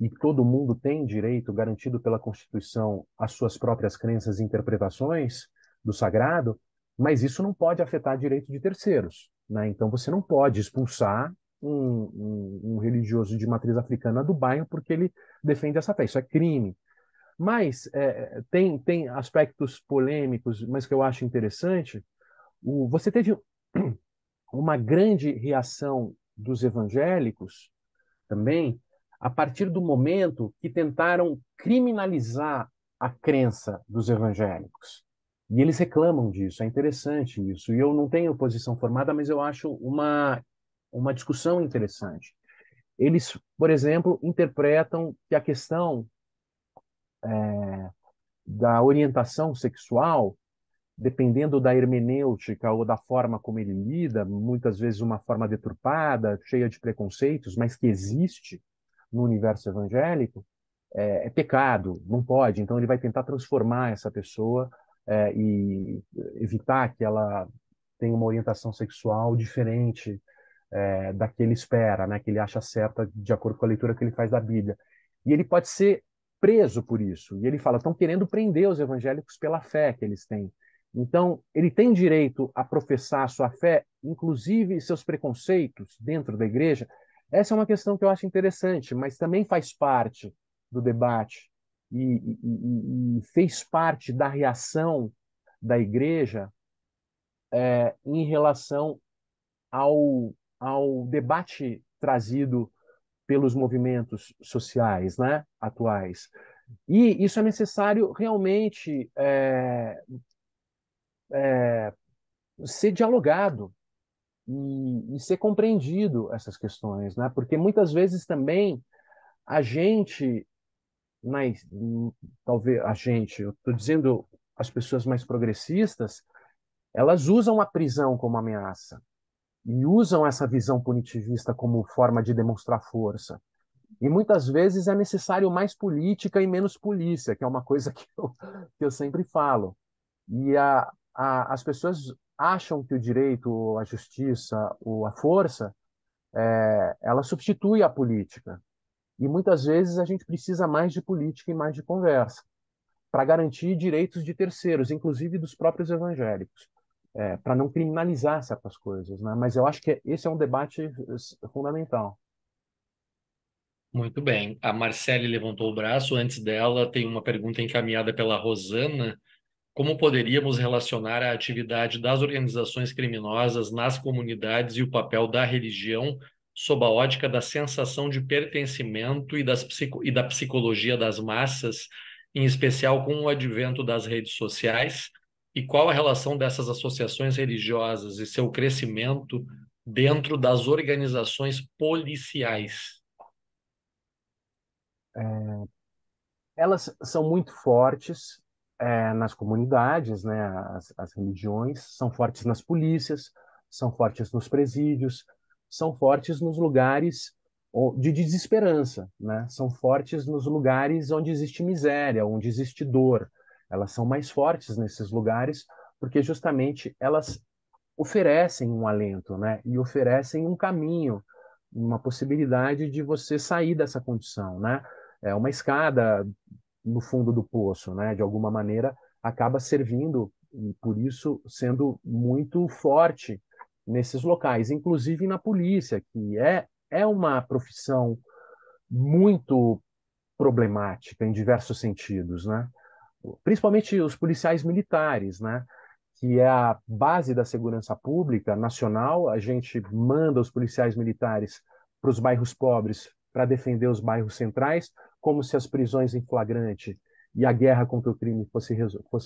e todo mundo tem direito garantido pela Constituição às suas próprias crenças e interpretações do sagrado, mas isso não pode afetar direito de terceiros, né? Então você não pode expulsar um religioso de matriz africana do bairro porque ele defende essa fé. Isso é crime. Mas tem aspectos polêmicos, mas que eu acho interessante. Você teve uma grande reação dos evangélicos também, a partir do momento que tentaram criminalizar a crença dos evangélicos. E eles reclamam disso, é interessante isso. E eu não tenho posição formada, mas eu acho uma discussão interessante. Eles, por exemplo, interpretam que a questão da orientação sexual, dependendo da hermenêutica ou da forma como ele lida, muitas vezes uma forma deturpada, cheia de preconceitos, mas que existe no universo evangélico, é pecado, não pode. Então ele vai tentar transformar essa pessoa e evitar que ela tenha uma orientação sexual diferente da que ele espera, né, que ele acha certa de acordo com a leitura que ele faz da Bíblia. E ele pode ser preso por isso. E ele fala, estão querendo prender os evangélicos pela fé que eles têm. Então, ele tem direito a professar a sua fé, inclusive seus preconceitos dentro da igreja. Essa é uma questão que eu acho interessante, mas também faz parte do debate e fez parte da reação da igreja em relação ao debate trazido pelos movimentos sociais, né, atuais. E isso é necessário realmente ser dialogado e ser compreendido essas questões, né? Porque muitas vezes também a gente, mas talvez a gente, eu estou dizendo as pessoas mais progressistas, elas usam a prisão como ameaça e usam essa visão punitivista como forma de demonstrar força. E muitas vezes é necessário mais política e menos polícia, que é uma coisa que eu sempre falo. E as pessoas acham que o direito, a justiça, ou a força, ela substitui a política. E muitas vezes a gente precisa mais de política e mais de conversa para garantir direitos de terceiros, inclusive dos próprios evangélicos, para não criminalizar certas coisas, né? Mas eu acho que esse é um debate fundamental. Muito bem. A Marcele levantou o braço. Antes dela, tem uma pergunta encaminhada pela Rosana. Como poderíamos relacionar a atividade das organizações criminosas nas comunidades e o papel da religião sob a ótica da sensação de pertencimento e da psicologia das massas em especial com o advento das redes sociais, e qual a relação dessas associações religiosas e seu crescimento dentro das organizações policiais? Elas são muito fortes nas comunidades, né? As religiões são fortes nas polícias, são fortes nos presídios, são fortes nos lugares de desesperança, né? São fortes nos lugares onde existe miséria, onde existe dor. Elas são mais fortes nesses lugares porque justamente elas oferecem um alento, né? E oferecem um caminho, uma possibilidade de você sair dessa condição, né? É uma escada no fundo do poço, né? De alguma maneira acaba servindo e por isso sendo muito forte nesses locais, inclusive na polícia, que é uma profissão muito problemática em diversos sentidos, né? Principalmente os policiais militares, né? Que é a base da segurança pública nacional. A gente manda os policiais militares para os bairros pobres para defender os bairros centrais, como se as prisões em flagrante e a guerra contra o crime fosse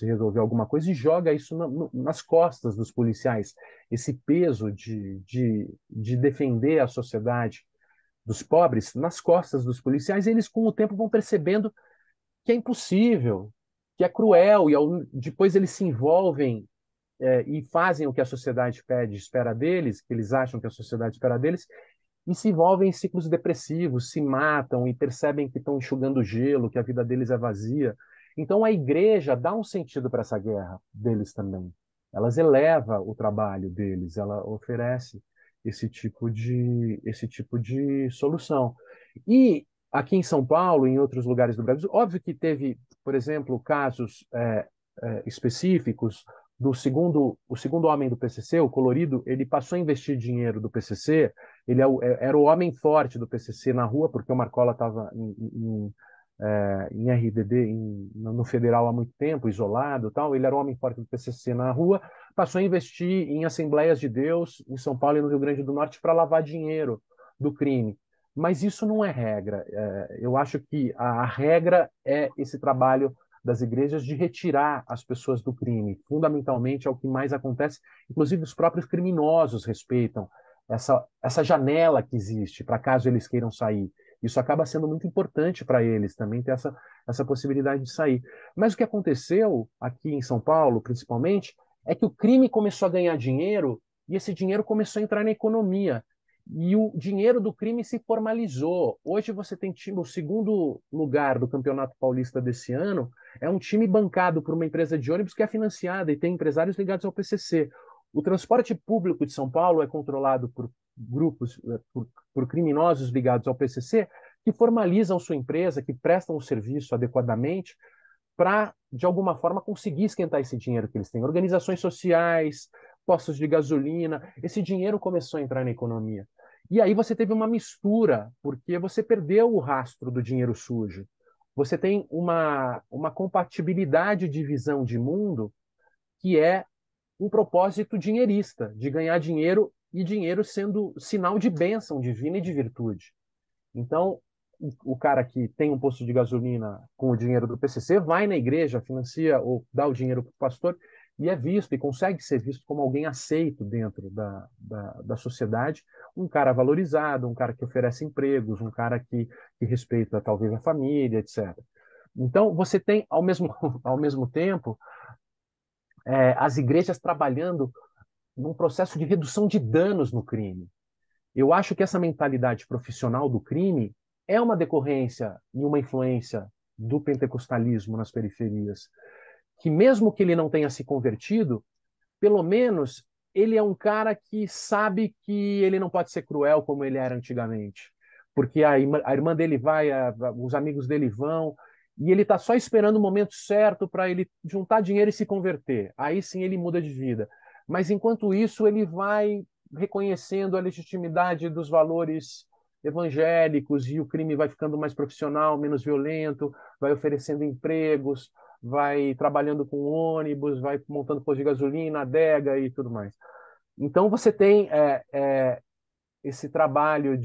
resolver alguma coisa, e joga isso nas costas dos policiais, esse peso de defender a sociedade dos pobres nas costas dos policiais. E eles, com o tempo, vão percebendo que é impossível, que é cruel, e depois eles se envolvem e fazem o que a sociedade pede, espera deles, que eles acham que a sociedade espera deles, e se envolvem em ciclos depressivos, se matam e percebem que estão enxugando gelo, que a vida deles é vazia. Então a igreja dá um sentido para essa guerra deles também. Ela eleva o trabalho deles, ela oferece esse tipo de solução. E aqui em São Paulo, em outros lugares do Brasil, óbvio que teve, por exemplo, casos específicos o segundo homem do PCC, o Colorido. Ele passou a investir dinheiro do PCC. Ele era o homem forte do PCC na rua, porque o Marcola estava em RDD, no federal há muito tempo, isolado, tal. Ele era o homem forte do PCC na rua, passou a investir em Assembleias de Deus em São Paulo e no Rio Grande do Norte para lavar dinheiro do crime. Mas isso não é regra. Eu acho que a regra é esse trabalho das igrejas de retirar as pessoas do crime. Fundamentalmente é o que mais acontece. Inclusive, os próprios criminosos respeitam essa janela que existe para caso eles queiram sair. Isso acaba sendo muito importante para eles também ter essa possibilidade de sair. Mas o que aconteceu aqui em São Paulo, principalmente, é que o crime começou a ganhar dinheiro e esse dinheiro começou a entrar na economia. E o dinheiro do crime se formalizou. Hoje você tem o segundo lugar do Campeonato Paulista desse ano, é um time bancado por uma empresa de ônibus que é financiada e tem empresários ligados ao PCC. O transporte público de São Paulo é controlado por grupos, por criminosos ligados ao PCC, que formalizam sua empresa, que prestam o serviço adequadamente para, de alguma forma, conseguir esquentar esse dinheiro que eles têm. Organizações sociais, postos de gasolina, esse dinheiro começou a entrar na economia. E aí você teve uma mistura, porque você perdeu o rastro do dinheiro sujo. Você tem uma compatibilidade de visão de mundo que é um propósito dinheirista, de ganhar dinheiro, e dinheiro sendo sinal de bênção divina e de virtude. Então, o cara que tem um posto de gasolina com o dinheiro do PCC vai na igreja, financia ou dá o dinheiro para o pastor e é visto e consegue ser visto como alguém aceito dentro da sociedade, um cara valorizado, um cara que oferece empregos, um cara que respeita talvez a família, etc. Então, você tem, ao mesmo tempo, as igrejas trabalhando num processo de redução de danos no crime. Eu acho que essa mentalidade profissional do crime é uma decorrência e uma influência do pentecostalismo nas periferias, que mesmo que ele não tenha se convertido, pelo menos ele é um cara que sabe que ele não pode ser cruel como ele era antigamente, porque a irmã dele vai, os amigos dele vão, e ele está só esperando o momento certo para ele juntar dinheiro e se converter. Aí sim ele muda de vida. Mas enquanto isso, ele vai reconhecendo a legitimidade dos valores evangélicos e o crime vai ficando mais profissional, menos violento, vai oferecendo empregos, vai trabalhando com ônibus, vai montando posto de gasolina, adega e tudo mais. Então você tem esse trabalho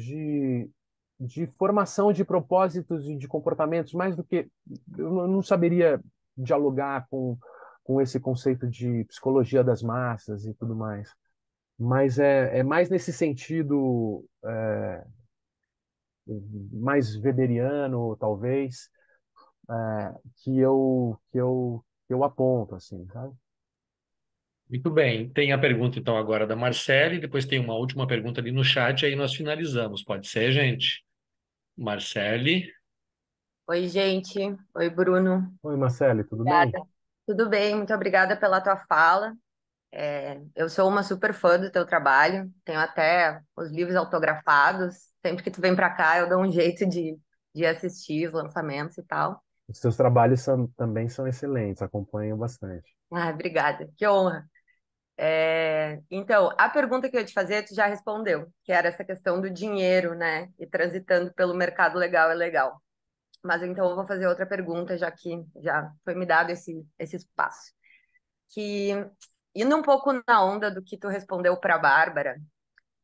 de formação de propósitos e de comportamentos, mais do que eu não saberia dialogar com esse conceito de psicologia das massas e tudo mais. Mas é mais nesse sentido mais weberiano, talvez, que eu aponto, assim, sabe? Muito bem. Tem a pergunta, então, agora da Marcele, depois tem uma última pergunta ali no chat, aí nós finalizamos. Pode ser, gente? Marcele. Oi, gente. Oi, Bruno. Oi, Marcele, tudo bem? Obrigada. Tudo bem? Muito obrigada pela tua fala. Eu sou uma super fã do teu trabalho. Tenho até os livros autografados. Sempre que tu vem para cá, eu dou um jeito de assistir os lançamentos e tal. Os seus trabalhos também são excelentes, acompanho bastante. Ah, obrigada. Que honra. Então, a pergunta que eu ia te fazer, tu já respondeu, que era essa questão do dinheiro, né? E transitando pelo mercado legal é legal. Mas então eu vou fazer outra pergunta, já que já foi me dado esse espaço. Que, indo um pouco na onda do que tu respondeu para a Bárbara,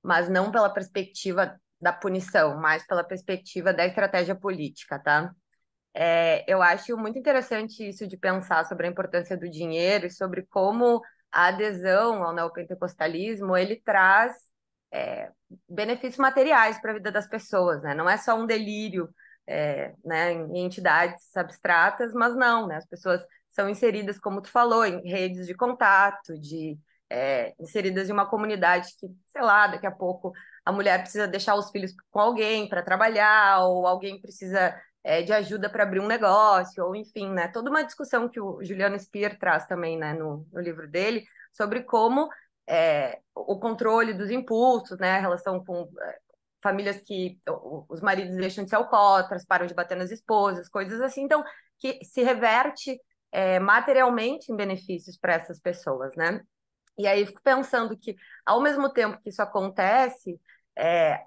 mas não pela perspectiva da punição, mas pela perspectiva da estratégia política, tá? Eu acho muito interessante isso de pensar sobre a importância do dinheiro e sobre como a adesão ao neopentecostalismo ele traz é, benefícios materiais para a vida das pessoas, né? Não é só um delírio, né, em entidades abstratas, mas não, né? As pessoas são inseridas, como tu falou, em redes de contato, inseridas em uma comunidade que, sei lá, daqui a pouco a mulher precisa deixar os filhos com alguém para trabalhar, ou alguém precisa de ajuda para abrir um negócio, ou enfim, né? Toda uma discussão que o Juliano Speer traz também, né, no livro dele, sobre como o controle dos impulsos, né, a relação com famílias que os maridos deixam de ser alcoólatras, param de bater nas esposas, coisas assim, então, que se reverte materialmente em benefícios para essas pessoas, né? E aí eu fico pensando que, ao mesmo tempo que isso acontece,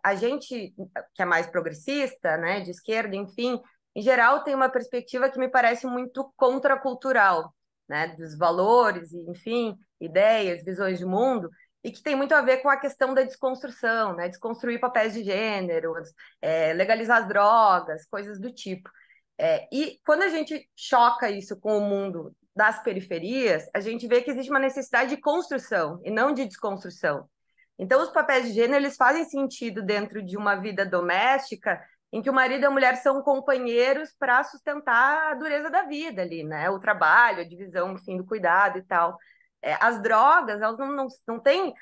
a gente que é mais progressista, né, de esquerda, enfim, em geral tem uma perspectiva que me parece muito contracultural, né, dos valores, e, enfim, ideias, visões de mundo, e que tem muito a ver com a questão da desconstrução, né, desconstruir papéis de gênero, legalizar as drogas, coisas do tipo. E quando a gente choca isso com o mundo das periferias, a gente vê que existe uma necessidade de construção e não de desconstrução. Então, os papéis de gênero eles fazem sentido dentro de uma vida doméstica em que o marido e a mulher são companheiros para sustentar a dureza da vida ali, né? O trabalho, a divisão, enfim, do cuidado e tal. As drogas, elas não têm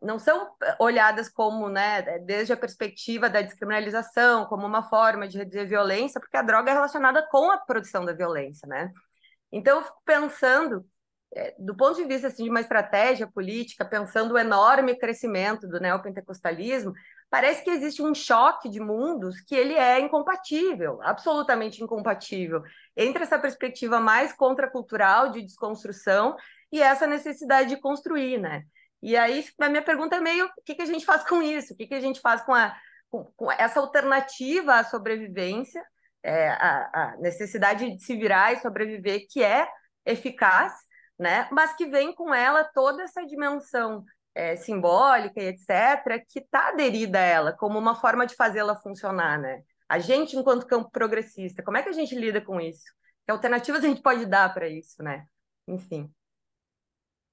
não são olhadas como, né, desde a perspectiva da descriminalização, como uma forma de reduzir a violência, porque a droga é relacionada com a produção da violência, né? Então, eu fico pensando, do ponto de vista assim, de uma estratégia política, pensando o enorme crescimento do neopentecostalismo, parece que existe um choque de mundos que ele é incompatível, absolutamente incompatível, entre essa perspectiva mais contracultural de desconstrução e essa necessidade de construir, né? E aí, a minha pergunta é meio, o que a gente faz com isso? O que a gente faz com essa alternativa à sobrevivência, a necessidade de se virar e sobreviver, que é eficaz, né? Mas que vem com ela toda essa dimensão simbólica e etc., que está aderida a ela, como uma forma de fazê-la funcionar, né? A gente, enquanto campo progressista, como é que a gente lida com isso? Que alternativas a gente pode dar para isso, né? Enfim.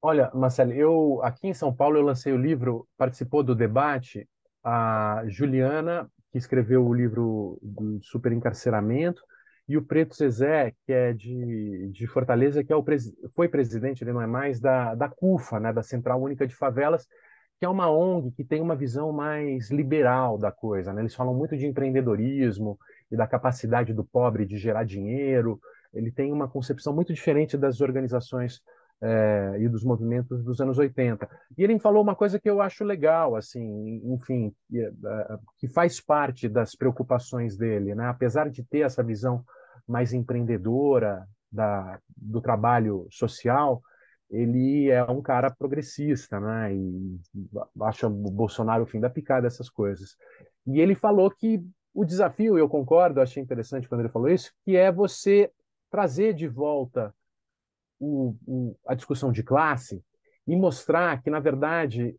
Olha, Marcelo, aqui em São Paulo eu lancei o livro, participou do debate a Juliana, que escreveu o livro do superencarceramento, e o Preto Zezé, que é de Fortaleza, que foi presidente, ele não é mais, da CUFA, né, da Central Única de Favelas, que é uma ONG que tem uma visão mais liberal da coisa, né? Eles falam muito de empreendedorismo e da capacidade do pobre de gerar dinheiro. Ele tem uma concepção muito diferente das organizações e dos movimentos dos anos 80. E ele falou uma coisa que eu acho legal, assim, enfim, que faz parte das preocupações dele, né? Apesar de ter essa visão mais empreendedora do trabalho social, ele é um cara progressista, né? E acha o Bolsonaro o fim da picada, essas coisas. E ele falou que o desafio, eu concordo, achei interessante quando ele falou isso, que é você trazer de volta a discussão de classe e mostrar que, na verdade,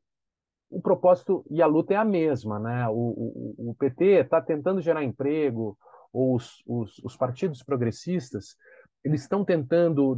o propósito e a luta é a mesma, né? O PT está tentando gerar emprego, ou os partidos progressistas, eles estão tentando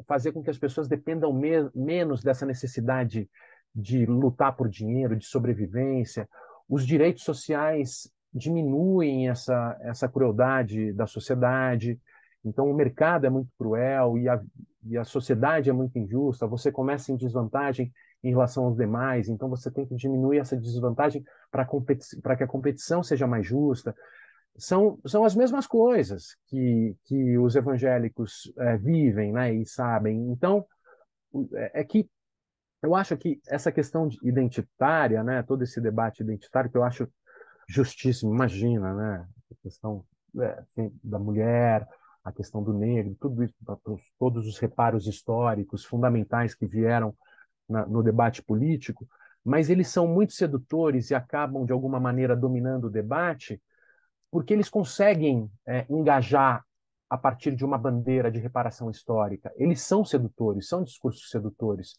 fazer com que as pessoas dependam menos dessa necessidade de lutar por dinheiro, de sobrevivência. Os direitos sociais diminuem essa crueldade da sociedade. Então, o mercado é muito cruel e a sociedade é muito injusta. Você começa em desvantagem em relação aos demais, então você tem que diminuir essa desvantagem para que a competição seja mais justa. São as mesmas coisas que os evangélicos vivem, né, e sabem. Então, é que eu acho que essa questão identitária, né, todo esse debate identitário, que eu acho justíssimo, imagina, né, a questão da mulher, a questão do negro, tudo isso, todos os reparos históricos fundamentais que vieram no debate político, mas eles são muito sedutores e acabam, de alguma maneira, dominando o debate, porque eles conseguem engajar a partir de uma bandeira de reparação histórica. Eles são sedutores, são discursos sedutores.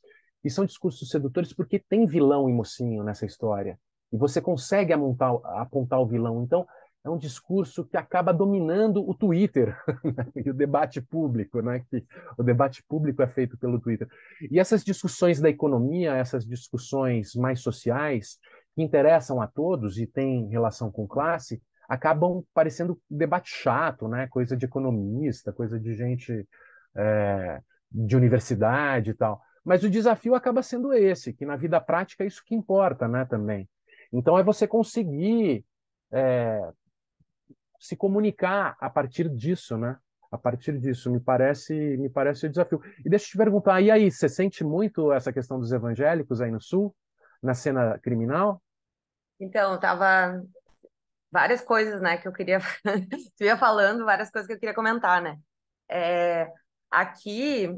E são discursos sedutores porque tem vilão e mocinho nessa história. E você consegue apontar o vilão. Então, é um discurso que acaba dominando o Twitter e o debate público, né? Que o debate público é feito pelo Twitter. E essas discussões da economia, essas discussões mais sociais, que interessam a todos e têm relação com classe, acabam parecendo debate chato, né? Coisa de economista, coisa de gente de universidade e tal. Mas o desafio acaba sendo esse, que na vida prática é isso que importa, né? Também. Então é você conseguir se comunicar a partir disso, né? A partir disso, me parece o desafio. E deixa eu te perguntar, e aí, você sente muito essa questão dos evangélicos aí no Sul, na cena criminal? Então, tava várias coisas, né, que eu queria. Tu ia falando várias coisas que eu queria comentar, né? É, aqui,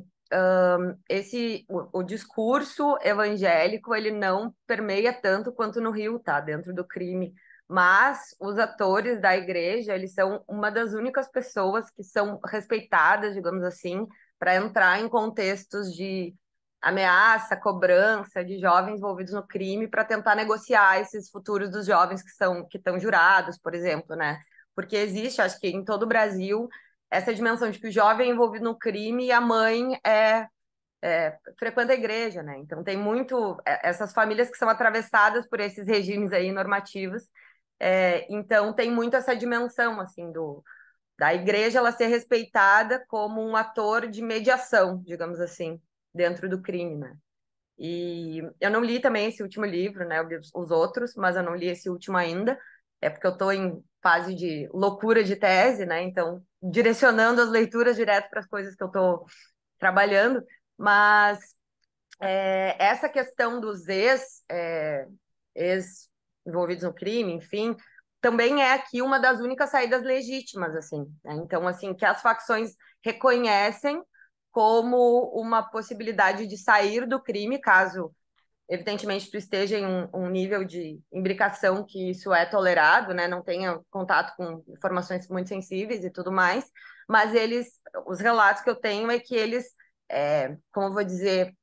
o discurso evangélico, ele não permeia tanto quanto no Rio, tá? Dentro do crime. Mas os atores da igreja, eles são uma das únicas pessoas que são respeitadas, digamos assim, para entrar em contextos de ameaça, cobrança de jovens envolvidos no crime para tentar negociar esses futuros dos jovens que estão jurados, por exemplo, né? Porque existe, acho que em todo o Brasil, essa dimensão de que o jovem é envolvido no crime e a mãe frequenta a igreja, né? Então tem muito essas famílias que são atravessadas por esses regimes aí normativos. Então tem muito essa dimensão assim da igreja ela ser respeitada como um ator de mediação, digamos assim, dentro do crime, né? E eu não li também esse último livro, né? Eu li os outros, mas eu não li esse último ainda. É porque eu estou em fase de loucura de tese, né? Então, direcionando as leituras direto para as coisas que eu estou trabalhando. Mas essa questão dos ex envolvidos no crime, enfim, também é aqui uma das únicas saídas legítimas, assim, né? Então, assim, que as facções reconhecem como uma possibilidade de sair do crime, caso, evidentemente, tu esteja em um nível de imbricação que isso é tolerado, né? Não tenha contato com informações muito sensíveis e tudo mais, mas os relatos que eu tenho é que eles como eu vou dizer,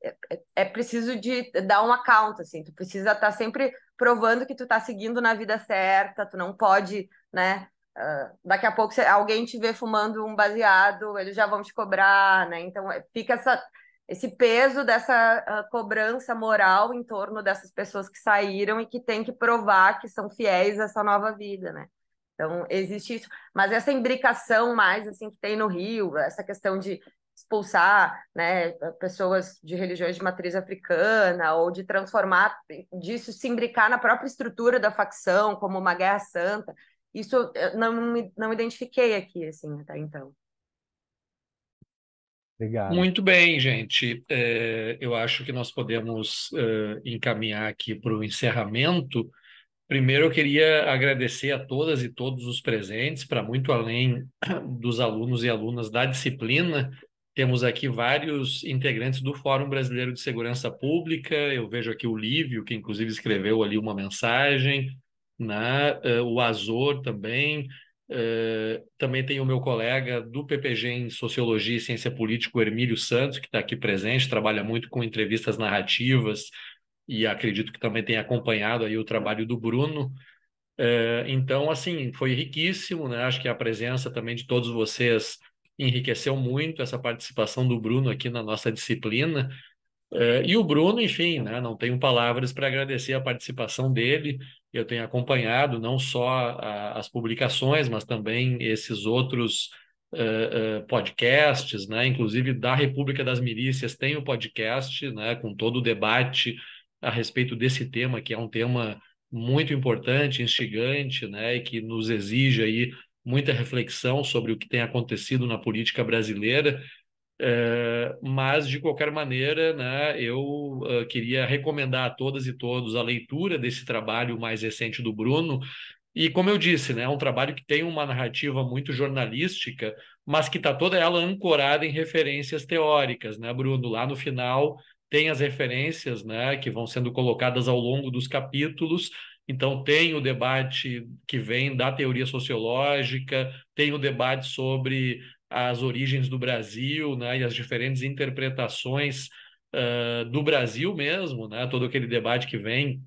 preciso de dar um account, assim, tu precisa estar sempre provando que tu tá seguindo na vida certa, tu não pode, né, daqui a pouco alguém te vê fumando um baseado, eles já vão te cobrar, né, então fica esse peso dessa cobrança moral em torno dessas pessoas que saíram e que têm que provar que são fiéis a essa nova vida, né. Então, existe isso. Mas essa imbricação mais, assim, que tem no Rio, essa questão de expulsar, né, pessoas de religiões de matriz africana ou de transformar, disso se imbricar na própria estrutura da facção, como uma guerra santa, isso eu não identifiquei aqui, assim, até então. Obrigado. Muito bem, gente. Eu acho que nós podemos encaminhar aqui para o encerramento. Primeiro, eu queria agradecer a todas e todos os presentes, para muito além dos alunos e alunas da disciplina. Temos aqui vários integrantes do Fórum Brasileiro de Segurança Pública. Eu vejo aqui o Lívio, que inclusive escreveu ali uma mensagem, né? O Azor também. Também tem o meu colega do PPG em Sociologia e Ciência Política, o Hermílio Santos, que está aqui presente, trabalha muito com entrevistas narrativas e acredito que também tenha acompanhado aí o trabalho do Bruno. Então, assim, foi riquíssimo, né? Acho que a presença também de todos vocês enriqueceu muito essa participação do Bruno aqui na nossa disciplina. E o Bruno, enfim, né, não tenho palavras para agradecer a participação dele. Eu tenho acompanhado não só as publicações, mas também esses outros podcasts, né, inclusive da República das Milícias tem o podcast, né, com todo o debate a respeito desse tema, que é um tema muito importante, instigante, né, e que nos exige aí muita reflexão sobre o que tem acontecido na política brasileira. Mas, de qualquer maneira, né, eu queria recomendar a todas e todos a leitura desse trabalho mais recente do Bruno. E, como eu disse, né, é um trabalho que tem uma narrativa muito jornalística, mas que está toda ela ancorada em referências teóricas, né, Bruno? Lá no final tem as referências, né, que vão sendo colocadas ao longo dos capítulos. Então, tem o debate que vem da teoria sociológica, tem o debate sobre as origens do Brasil, né, e as diferentes interpretações do Brasil mesmo, né, todo aquele debate que vem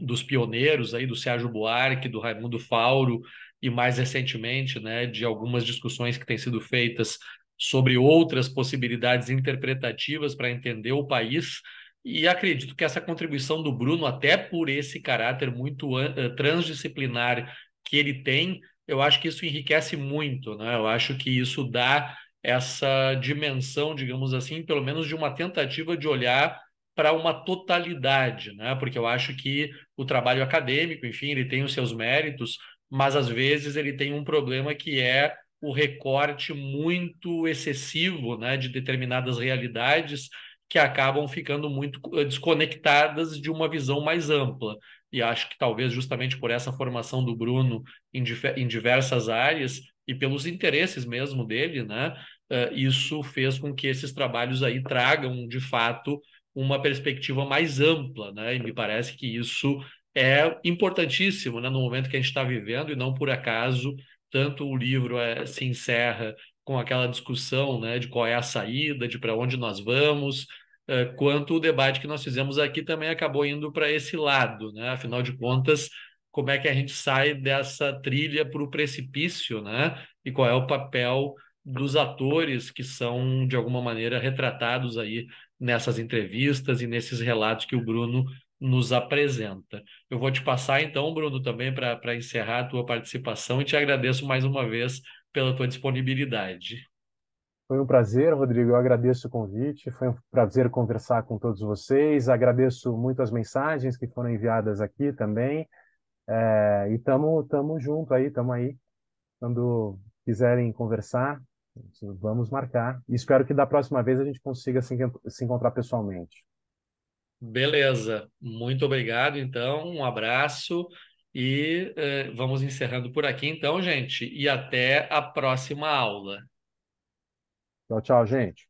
dos pioneiros aí, do Sérgio Buarque, do Raimundo Fauro, e mais recentemente, né, de algumas discussões que têm sido feitas sobre outras possibilidades interpretativas para entender o país. E acredito que essa contribuição do Bruno, até por esse caráter muito transdisciplinar que ele tem, eu acho que isso enriquece muito, né? Eu acho que isso dá essa dimensão, digamos assim, pelo menos de uma tentativa de olhar para uma totalidade, né? Porque eu acho que o trabalho acadêmico, enfim, ele tem os seus méritos, mas às vezes ele tem um problema que é o recorte muito excessivo, né, de determinadas realidades que acabam ficando muito desconectadas de uma visão mais ampla. E acho que talvez justamente por essa formação do Bruno em diversas áreas e pelos interesses mesmo dele, né, isso fez com que esses trabalhos aí tragam, de fato, uma perspectiva mais ampla, né? E me parece que isso é importantíssimo, né, no momento que a gente está vivendo, e não por acaso, tanto o livro se encerra com aquela discussão, né, de qual é a saída, de para onde nós vamos, quanto o debate que nós fizemos aqui também acabou indo para esse lado, né? Afinal de contas, como é que a gente sai dessa trilha para o precipício, né? E qual é o papel dos atores que são, de alguma maneira, retratados aí nessas entrevistas e nesses relatos que o Bruno nos apresenta. Eu vou te passar então, Bruno, também para encerrar a tua participação e te agradeço mais uma vez pela tua disponibilidade. Foi um prazer, Rodrigo. Eu agradeço o convite. Foi um prazer conversar com todos vocês. Agradeço muito as mensagens que foram enviadas aqui também. E tamo junto aí, tamo aí. Quando quiserem conversar, vamos marcar. E espero que da próxima vez a gente consiga se encontrar pessoalmente. Beleza, muito obrigado, então, um abraço e vamos encerrando por aqui, então, gente, e até a próxima aula. Tchau, tchau, gente.